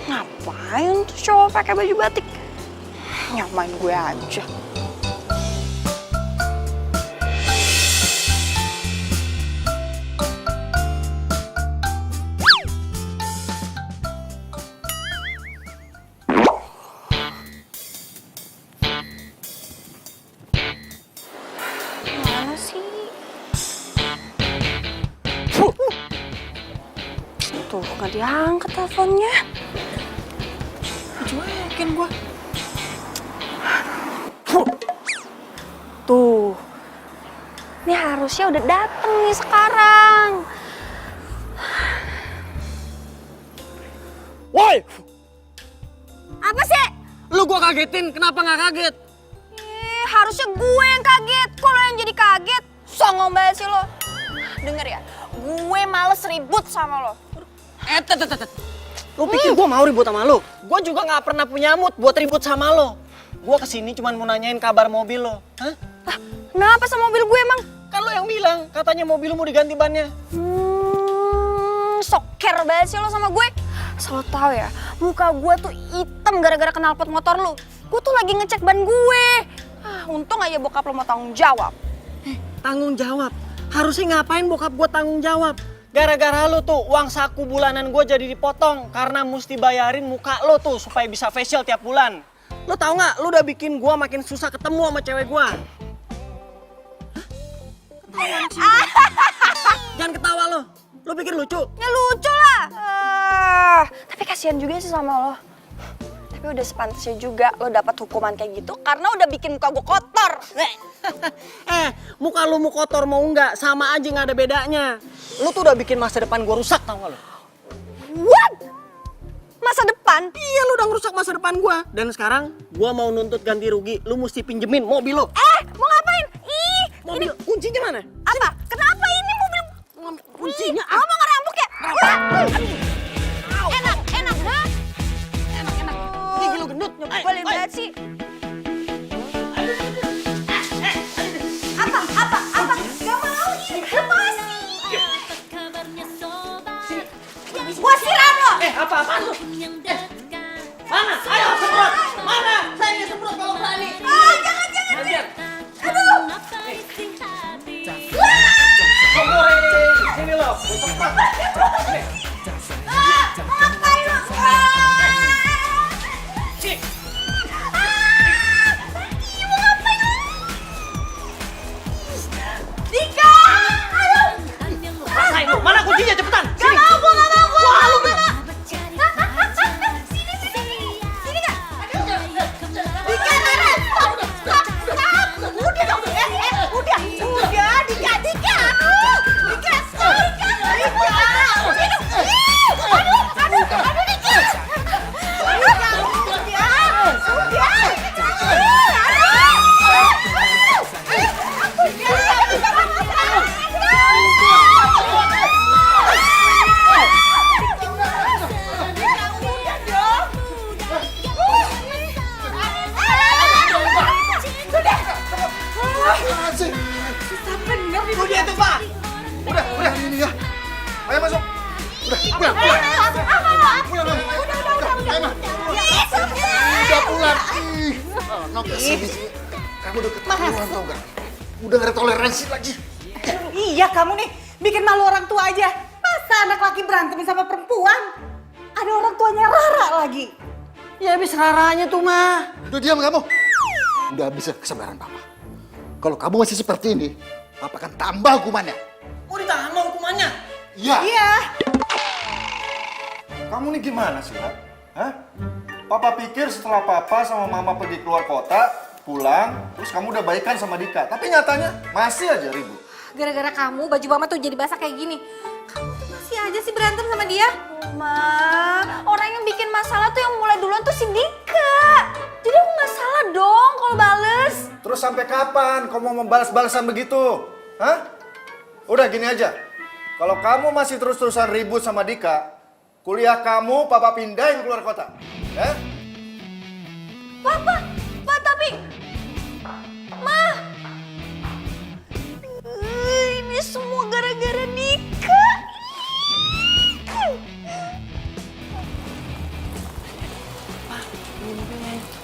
ngapain tuh cowok pakai baju batik? Nyamain gue aja. Mana sih? Tuh, nggak diangkat teleponnya. Cuekin gua. Tuh, ini harusnya udah dateng nih sekarang. Woi! Apa sih? Lu gua kagetin, kenapa nggak kaget? Harusnya gue yang kaget. Kok lo yang jadi kaget? Songong banget sih lo. Denger ya, gue males ribut sama lo. Lu pikir gua mau ribut sama lu? Gua juga nggak pernah punya mood buat ribut sama lo. Gua kesini cuma mau nanyain kabar mobil lo. Hah? Kenapa sama mobil gue emang? Kan lo yang bilang, katanya mobil lu mau diganti bannya. Soker banget sih lo sama gue. Asal lo tau ya, muka gue tuh hitam gara-gara knalpot motor lo. Gue tuh lagi ngecek ban gue. Untung aja bokap lo mau tanggung jawab. Tanggung jawab? Harusnya ngapain bokap gua tanggung jawab? Gara-gara lu tuh uang saku bulanan gue jadi dipotong karena mesti bayarin muka lo tuh supaya bisa facial tiap bulan. Lo tau nggak? Lo udah bikin gue makin susah ketemu sama cewek gue. Jangan ketawa lo. Lo pikir lucu? Ya lucu lah. Tapi kasihan juga sih sama lo. Tapi udah sepantasnya juga lo dapat hukuman kayak gitu karena udah bikin muka gue kotor. Muka lu mau kotor mau enggak sama aja nggak ada bedanya. Lu tuh udah bikin masa depan gue rusak tau gak lo? What? Masa depan? Iya, lu udah ngerusak masa depan gue. Dan sekarang gue mau nuntut ganti rugi. Lu mesti pinjemin mobil lo. Mau ngapain? Ih, mobil ini... kuncinya mana? Apa? Kenapa ini mobil? Kuncinya? Lo mau ngerampok ya? Enak, ha? Enak. Gigi lu gendut. Nyebelin banget sih. Apa? Gak mau ini lepasin. Gua siram lo. Apaan lu? Mana? Ayo semprot. Mana? Saya semprot kalau berani. Jangan. Aduh. Semprotin. Sini lo. Semprot. Ngapain lo? Dika! Rasain lu. Mana kuncinya cepetan? Gak mau, gua gak mau. Wah, lu gak. Sini Kak. Dika, stop. Udah dong. Udah. Dika. Dika, stop. Aduh, Dika. Udah tuh Pak. Udah ini ya. Ayo masuk. Udah pulang. Udah pulang. Kamu udah keterlaluan tau gak? Udah gak ada toleransi lagi. Iya kamu nih bikin malu orang tua aja. Masa anak laki berantem sama perempuan? Ada orang tuanya Rara lagi. Ya habis Raranya tuh mah. Udah diam kamu. Udah bisa kesabaran papa. Kalau kamu masih seperti ini, papa akan tambah hukumannya. Mau ditambah hukumannya? Iya. Iya. Kamu nih gimana sih, Nak? Hah? Papa pikir setelah papa sama mama pergi keluar kota, pulang, terus kamu udah baikan sama Dika. Tapi nyatanya masih aja ribut. Gara-gara kamu baju mama tuh jadi basah kayak gini. Kamu tuh masih aja sih berantem sama dia. Ma, orang yang bikin masalah tuh yang mulai duluan tuh si Dika. Jadi aku nggak salah dong kalau bales. Terus sampai kapan kamu mau membalas-balasan begitu? Hah? Udah gini aja. Kalau kamu masih terus-terusan ribut sama Dika, kuliah kamu papa pindahin keluar kota. Ya? Papa, tapi... Ma! Ini semua gara-gara Dika.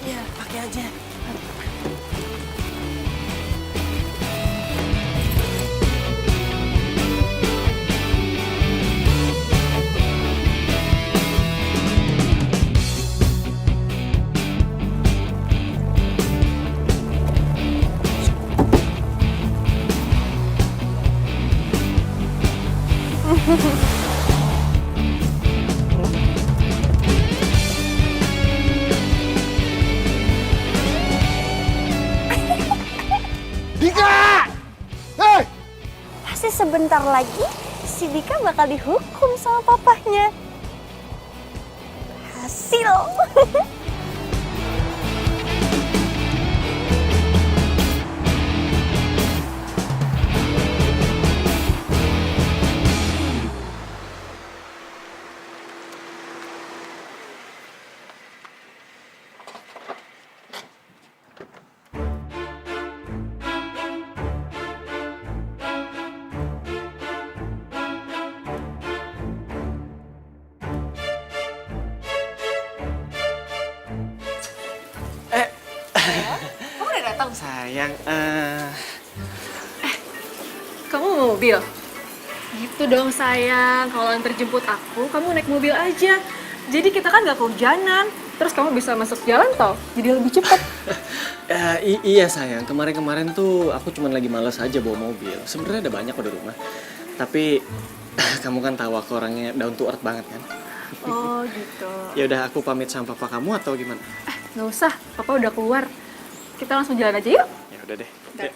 Iya, pakai aja. Dika! Hei! Pasti sebentar lagi si Dika bakal dihukum sama papahnya. Hasil. Kamu udah datang? Sayang, Kamu mau mobil? Gitu dong sayang, kalau antar jemput aku, kamu naik mobil aja. Jadi kita kan gak kehujanan, terus kamu bisa masuk jalan tol, jadi lebih cepat. iya sayang, kemarin-kemarin tuh aku cuma lagi males aja bawa mobil. Sebenarnya ada banyak kok di rumah. Tapi kamu kan tahu aku orangnya down to earth banget kan. Oh gitu. Ya udah aku pamit sama papa kamu atau gimana? Nggak usah, papa udah keluar. Kita langsung jalan aja yuk. Ya udah deh. Udah.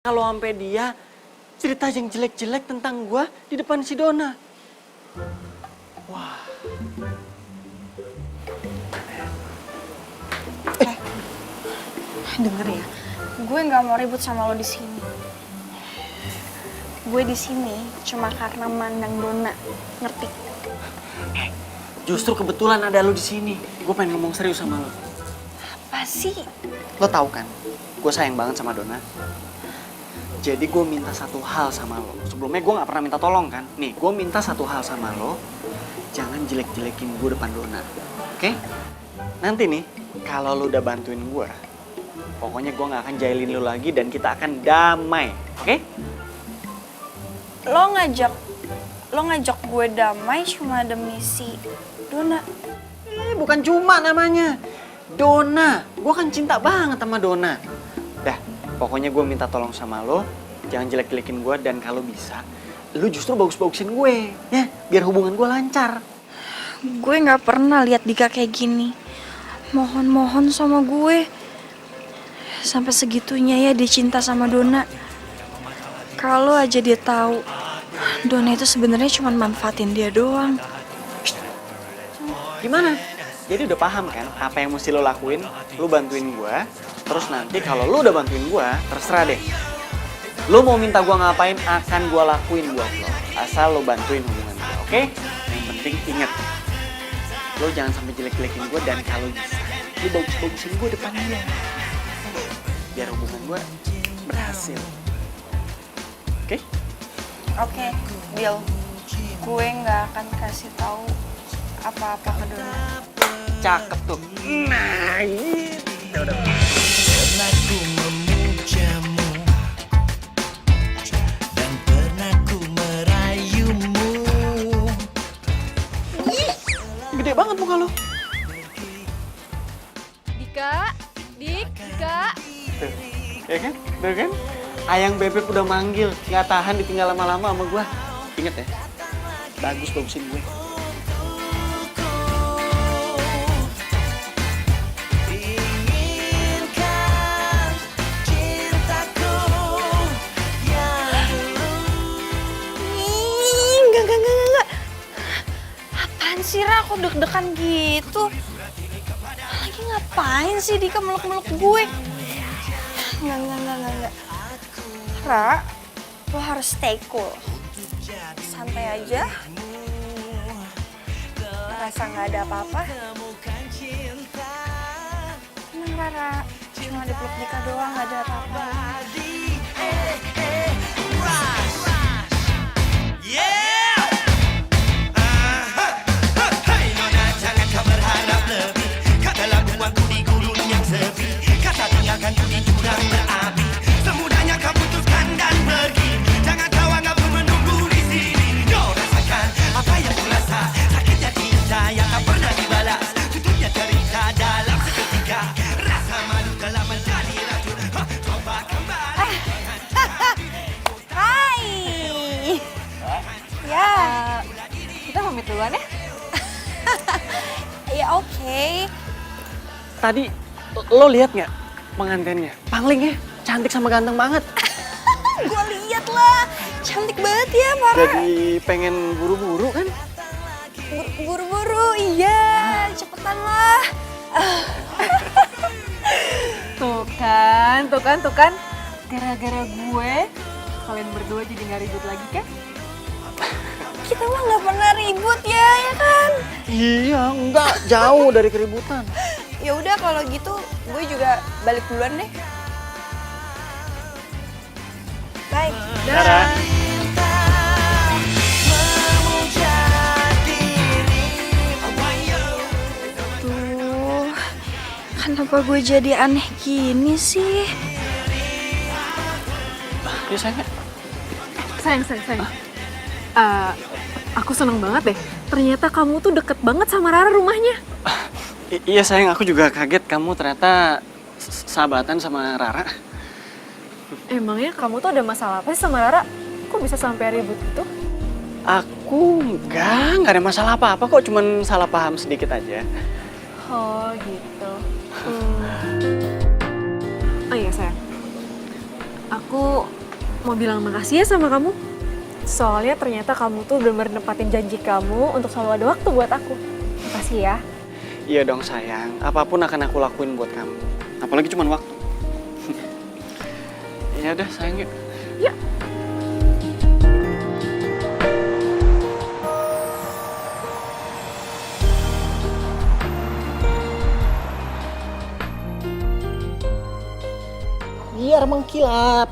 Kalau sampai dia cerita yang jelek-jelek tentang gua di depan si Dona. Wah. Denger ya, gue nggak mau ribut sama lo di sini. Gue di sini cuma karena mandang Dona, ngerti? Justru kebetulan ada lo di sini. Gue pengen ngomong serius sama lo. Apa sih? Lo tahu kan, gue sayang banget sama Dona. Jadi gue minta satu hal sama lo. Sebelumnya gue nggak pernah minta tolong kan. Nih, gue minta satu hal sama lo. Jangan jelek-jelekin gue depan Dona. Oke? Nanti nih, kalau lo udah bantuin gue, pokoknya gue nggak akan jahilin lo lagi dan kita akan damai. Oke? Lo ngajak gue damai cuma demi si Dona. Bukan cuma namanya. Dona. Gue kan cinta banget sama Dona. Dah, pokoknya gue minta tolong sama lo. Jangan jelek-jelekin gue dan kalau bisa, lo justru bagus-bagusin gue. Ya, biar hubungan gue lancar. Gue nggak pernah lihat Dika kayak gini. Mohon-mohon sama gue. Sampai segitunya ya dia cinta sama Dona. Kalau aja dia tahu Dona itu sebenarnya cuma manfaatin dia doang. Gimana? Jadi udah paham kan apa yang mesti lo lakuin? Lo bantuin gue. Terus nanti kalau lo udah bantuin gue, terserah deh. Lo mau minta gue ngapain akan gue lakuin buat lo. Asal lo bantuin hubungan gue, oke? Yang penting inget, lo jangan sampai jelek-jelekin gue dan kalau bisa, lo bagus-bagusin gue depan dia. Biar hubungan gue berhasil. Oke? Oke, deal. Gue nggak akan kasih tahu apa-apa ke Dona. Cakep tuh. Nah, gitu udah. Pernah ku memujamu dan pernah ku merayumu. Gede banget muka lo. Dika, Dika. Tuh, ya kan? Tuh kan? Ayang Bebek udah manggil, nggak tahan ditinggal lama-lama sama gua. Ingat ya, bagus-bagusin gue. Enggak. Apaan sih, Ra? Kok deg-degan gitu? Lagi ngapain sih Dika meluk-meluk gue? Enggak. Ra, lo harus stay cool. Santai aja. Ngerasa nggak ada apa-apa. Tenang, Rara. Cuma dipeluk Dika doang, nggak ada apa-apa. Kita pamit duluan ya? Ya oke. Tadi lo lihat nggak pengantinnya? Panglingnya cantik sama ganteng banget. Gue liat lah, cantik banget ya, Farah. Jadi pengen buru-buru kan? Buru-buru, iya, cepetan lah. Tuh kan. Gara-gara gue, kalian berdua jadi nggak ribut lagi kan? Kita mah nggak pernah ribut ya kan? Iya, enggak jauh dari keributan. Ya udah kalau gitu, gue juga balik duluan deh. Bye. Dadah. Tuh, kenapa gue jadi aneh gini sih? Yuk sayang. Sayang. Aku seneng banget deh. Ternyata kamu tuh deket banget sama Rara rumahnya. Iya sayang, aku juga kaget kamu ternyata sahabatan sama Rara. Emangnya kamu tuh ada masalah apa sih sama Rara? Kok bisa sampai ribut gitu? Aku nggak ada masalah apa-apa kok, cuman salah paham sedikit aja. Oh gitu. Oh iya sayang. Aku mau bilang makasih ya sama kamu. Soalnya ternyata kamu tuh bener-bener nepatin janji kamu untuk selalu ada waktu buat aku. Makasih ya. Iya dong sayang, apapun akan aku lakuin buat kamu. Apalagi cuma waktu. Ya udah sayang yuk. Yuk. Biar mengkilap.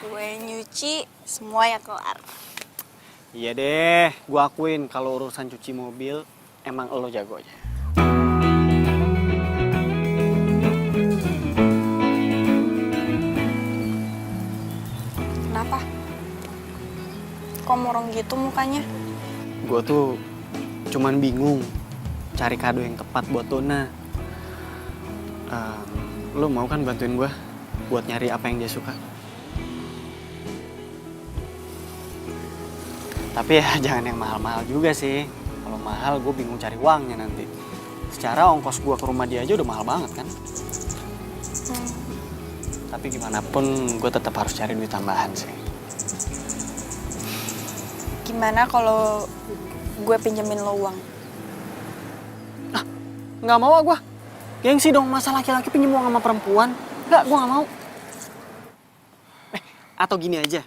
Gue nyuci, semua ya kelar. Iya deh, gua akuin kalau urusan cuci mobil emang lo jagonya. Kenapa? Kok murung gitu mukanya? Gua tuh cuman bingung cari kado yang tepat buat Dona. Lo mau kan bantuin gua buat nyari apa yang dia suka? Tapi ya jangan yang mahal-mahal juga sih. Kalau mahal gue bingung cari uangnya nanti. Secara ongkos gue ke rumah dia aja udah mahal banget kan. Tapi gimana pun gue tetap harus cari duit tambahan sih. Gimana kalau gue pinjemin lo uang? Nggak mau gue. Gengsi dong, masa laki-laki pinjem uang sama perempuan. Nggak, gue nggak mau. Atau gini aja.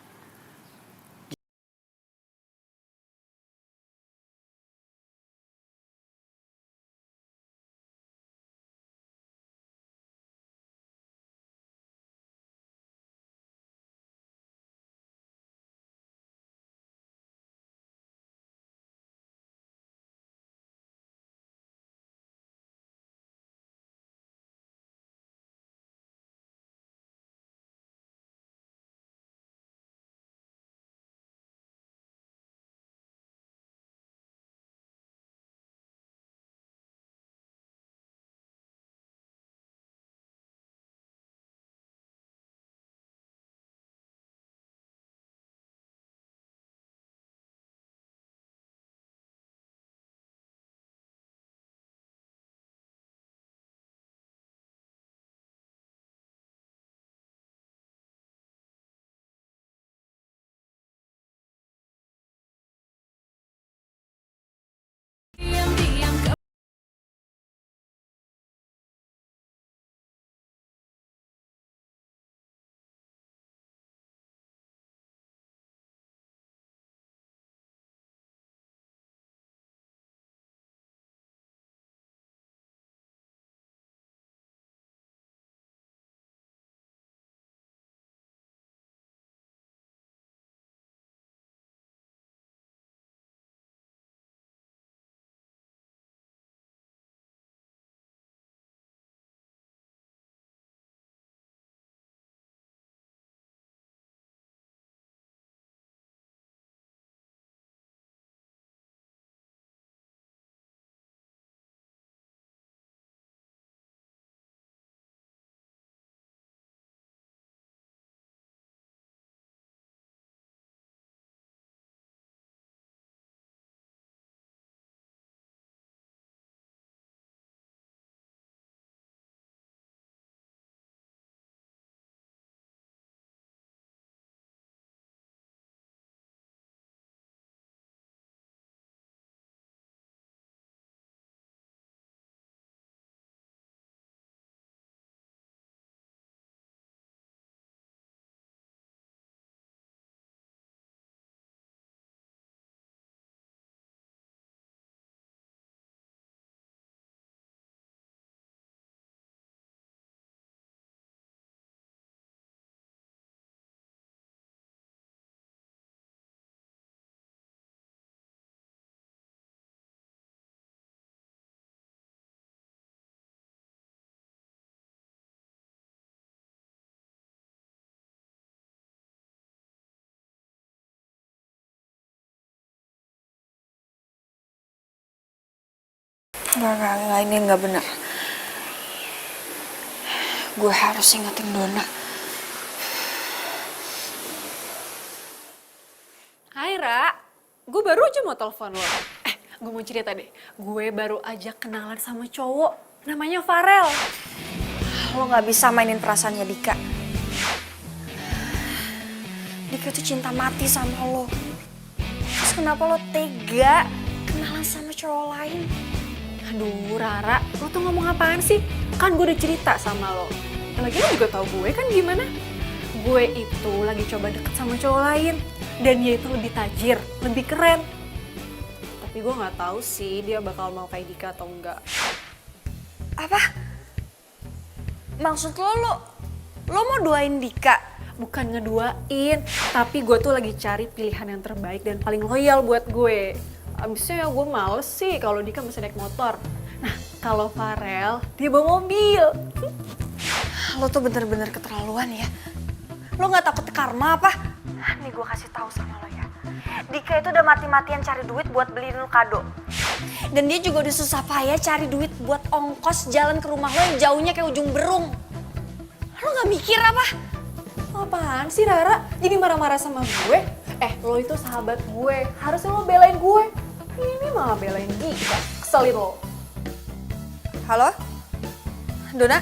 Enggak, ini nggak benar. Gue harus ingetin Dona. Hai Ra, gue baru aja mau telepon lo. Gue mau cerita deh, gue baru aja kenalan sama cowok, namanya Farel. Lo nggak bisa mainin perasaannya Dika. Dika tuh cinta mati sama lo. Terus kenapa lo tega kenalan sama cowok lain? Aduh Rara, lo tuh ngomong apaan sih? Kan gue udah cerita sama lo. Lagi lo juga tahu gue kan gimana? Gue itu lagi coba deket sama cowok lain. Dan dia itu lebih tajir, lebih keren. Tapi gue gak tahu sih dia bakal mau kayak Dika atau enggak. Apa? Maksud lo mau doain Dika? Bukan ngeduain, tapi gue tuh lagi cari pilihan yang terbaik dan paling loyal buat gue. Abisnya ya gue males sih kalau Dika masih naik motor. Nah, kalau Farel, dia bawa mobil. Lo tuh bener-bener keterlaluan ya. Lo gak takut karma apa? Nih gue kasih tahu sama lo ya. Dika itu udah mati-matian cari duit buat beliin lo kado. Dan dia juga udah susah payah cari duit buat ongkos jalan ke rumah lo yang jauhnya kayak ujung berung. Lo gak mikir apa? Apaan sih Rara? Jadi marah-marah sama gue? Lo itu sahabat gue, harusnya lo belain gue. Ini malah belain Dika, keselin lo. Halo? Dona?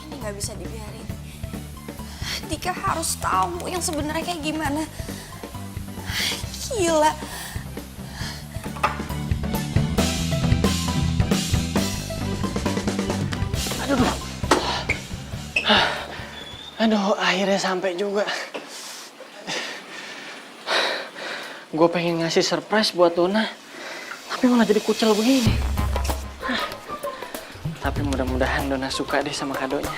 Ini gak bisa dibiarin. Dika harus tahu yang sebenarnya kayak gimana. Gila. Aduh, akhirnya sampai juga. Gue pengen ngasih surprise buat Dona, tapi malah jadi kucel begini. Tapi mudah-mudahan Dona suka deh sama kadonya.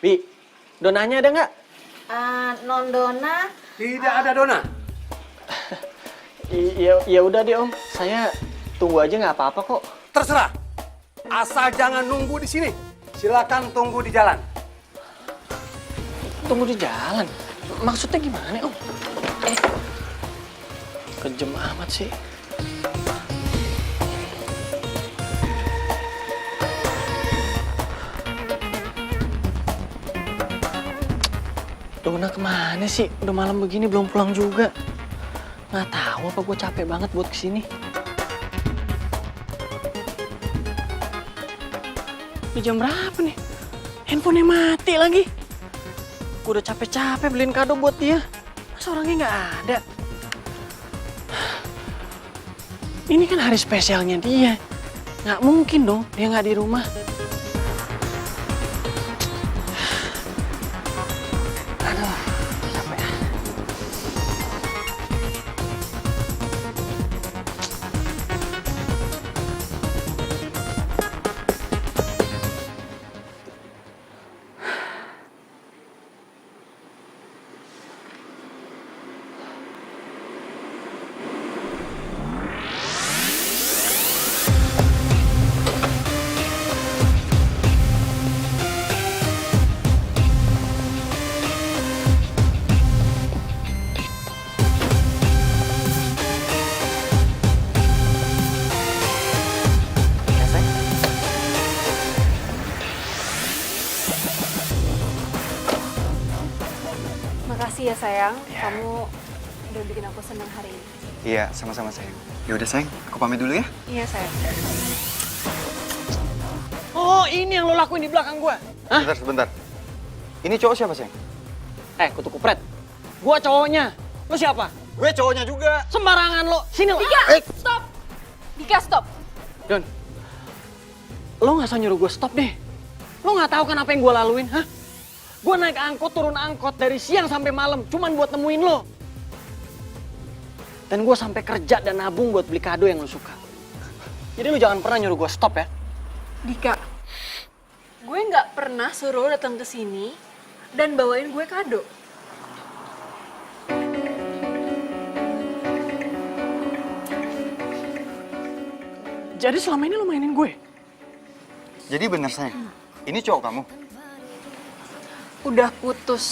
Bi, Donanya ada nggak? Non Dona. Tidak ada Dona. Ya udah deh Om, saya tunggu aja nggak apa-apa kok. Terserah. Asal jangan nunggu di sini. Silakan tunggu di jalan. Tunggu di jalan? Maksudnya gimana Om? Kejem amat sih. Dona kemana sih? Udah malam begini belum pulang juga. Nggak tahu apa gue capek banget buat kesini. Ini jam berapa nih? Handphonenya mati lagi. Gue udah capek-capek beliin kado buat dia. Masa orangnya nggak ada? Ini kan hari spesialnya dia. Nggak mungkin dong dia nggak di rumah. Makasih ya sayang, kamu udah bikin aku senang hari ini. Iya, sama-sama sayang. Yaudah sayang, aku pamit dulu ya. Iya sayang. Oh, ini yang lo lakuin di belakang gua. Hah? Sebentar. Ini cowok siapa sayang? Kutu kupret. Gua cowoknya. Lo siapa? Gue cowoknya juga. Sembarangan lo. Sini lo. Dika, stop! Dika, stop! Don, lo nggak usah nyuruh gue stop deh. Lo nggak tahu kan apa yang gue laluin, hah? Gue naik angkot, turun angkot dari siang sampai malam, cuman buat nemuin lo. Dan gue sampai kerja dan nabung buat beli kado yang lo suka. Jadi lo jangan pernah nyuruh gue stop ya. Dika, gue nggak pernah suruh datang ke sini dan bawain gue kado. Jadi selama ini lo mainin gue? Jadi bener sayang, ini cowok kamu? Udah putus.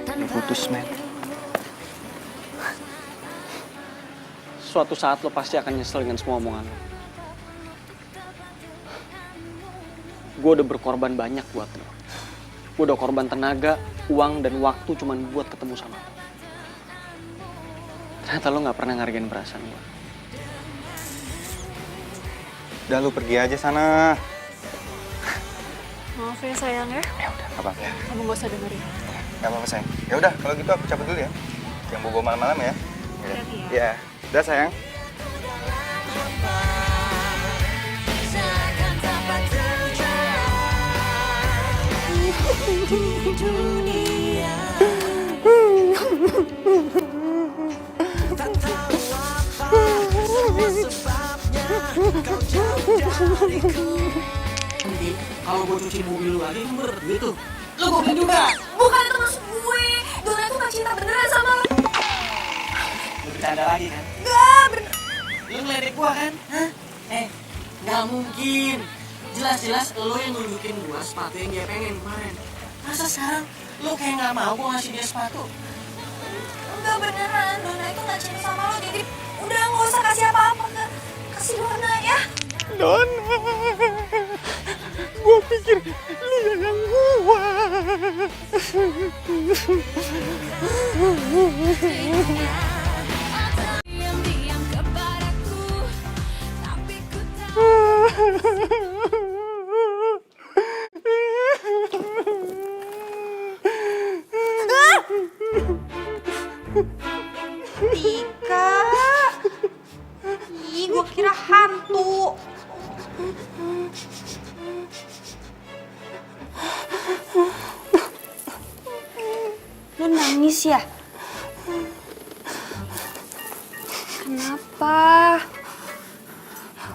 Udah putus, men. Suatu saat lo pasti akan nyesel dengan semua omongan lo. Gue udah berkorban banyak buat lo. Gue udah korban tenaga, uang, dan waktu cuman buat ketemu sama lo. Ternyata lo gak pernah ngargain perasaan gue. Udah lu pergi aja sana. Maaf ya sayang ya. Ya udah, gak apa-apa. Kamu gak usah dengerin. Gak apa-apa sayang. Ya udah, kalau gitu aku cabut dulu ya. Yang bobo malam-malam ya. Ya. Udah sayang. Kalau gue cuci mobil lu lagi, kan berat gitu. Lu gue beli juga. Bukan itu maksud gue. Dona tuh gak cinta beneran sama lo. Lu bercanda lagi kan? Gak bener. Lu ngeledek gua kan? Hah? Gak mungkin. Jelas-jelas lo yang nunjukin gua sepatu yang dia pengen kemarin. Masa sekarang lo kayak gak mau gua ngasih dia sepatu? Enggak beneran. Dona itu gak cinta sama lo. Jadi udah gak usah kasih apa-apa ke kasih Dona ya. Dona, gua pikir dia yang gua. Dika. Ih, gue kira hantu. Lu nangis ya? Kenapa?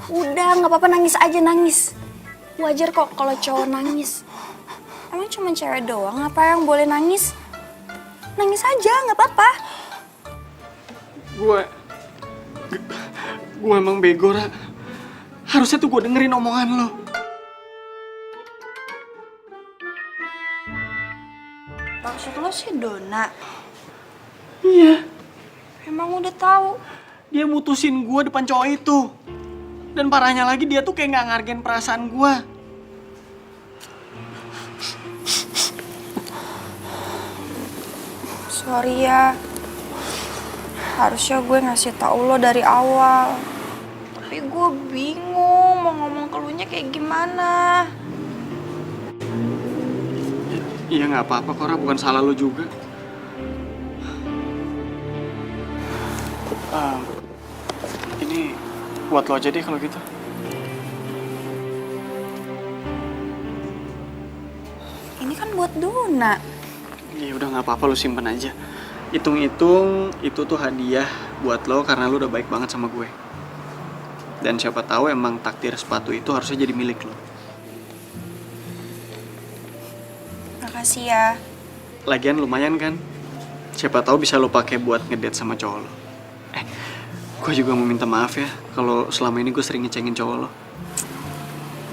Udah, nggak apa-apa, nangis aja, nangis. Wajar kok kalau cowok nangis. Emang cuma cewek doang apa yang boleh nangis? Nangis aja, nggak apa-apa. Gue emang bego, Ra. Harusnya tuh gue dengerin omongan lo. Maksud lo sih Dona? Iya. Emang udah tahu? Dia mutusin gue depan cowok itu. Dan parahnya lagi dia tuh kayak gak ngargain perasaan gue. Sorry ya. Harusnya gue ngasih tahu lo dari awal. Tapi gue bingung mau ngomong ke lunya kayak gimana. Iya gak apa-apa, Kora. Bukan salah lo juga. Ini buat lo aja deh kalau gitu. Ini kan buat Dona. Ya udah nggak apa-apa, lo simpen aja. Hitung-hitung itu tuh hadiah buat lo karena lo udah baik banget sama gue. Dan siapa tahu emang takdir sepatu itu harusnya jadi milik lo. Makasih ya. Lagian lumayan kan? Siapa tahu bisa lo pakai buat ngedate sama cowok lo. Gue juga mau minta maaf ya kalau selama ini gue sering ngecengin cowok lo.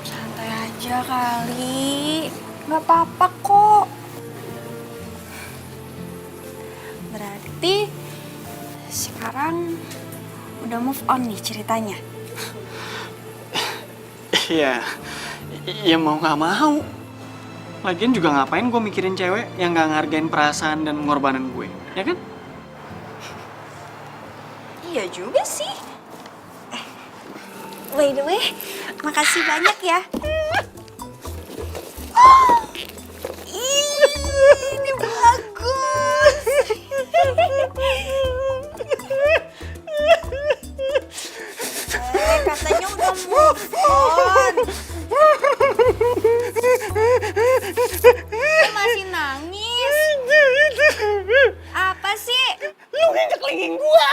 Santai aja kali. Nggak apa-apa kok. Berarti sekarang udah move on nih ceritanya. Iya, ya mau nggak mau. Lagian juga ngapain gue mikirin cewek yang nggak ngargain perasaan dan pengorbanan gue, ya kan? Iya juga sih. By the way, makasih banyak ya. Ini bagus. Katanya udah move on. Lu masih nangis? Apa sih? Lu nginjek lingging gua.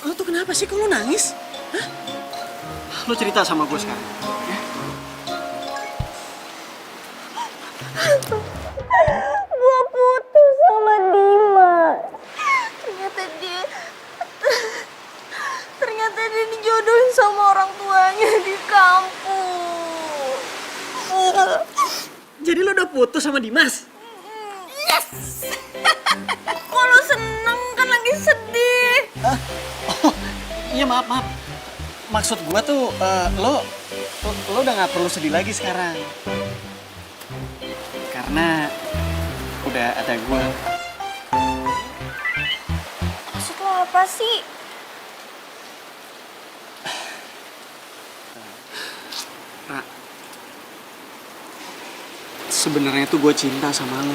Lo tuh kenapa sih? Kok lo nangis? Hah? Lo cerita sama gue sekarang. Ya? Gue putus sama Dimas. Ternyata dia dijodohin sama orang tuanya di kampus. Jadi lo udah putus sama Dimas? Yes! Kok lo seneng kan lagi sedih? Iya maaf. Maksud gue tuh lo udah nggak perlu sedih lagi sekarang. Karena udah ada gue. Maksud lo apa sih? Ra, sebenarnya tuh gue cinta sama lo.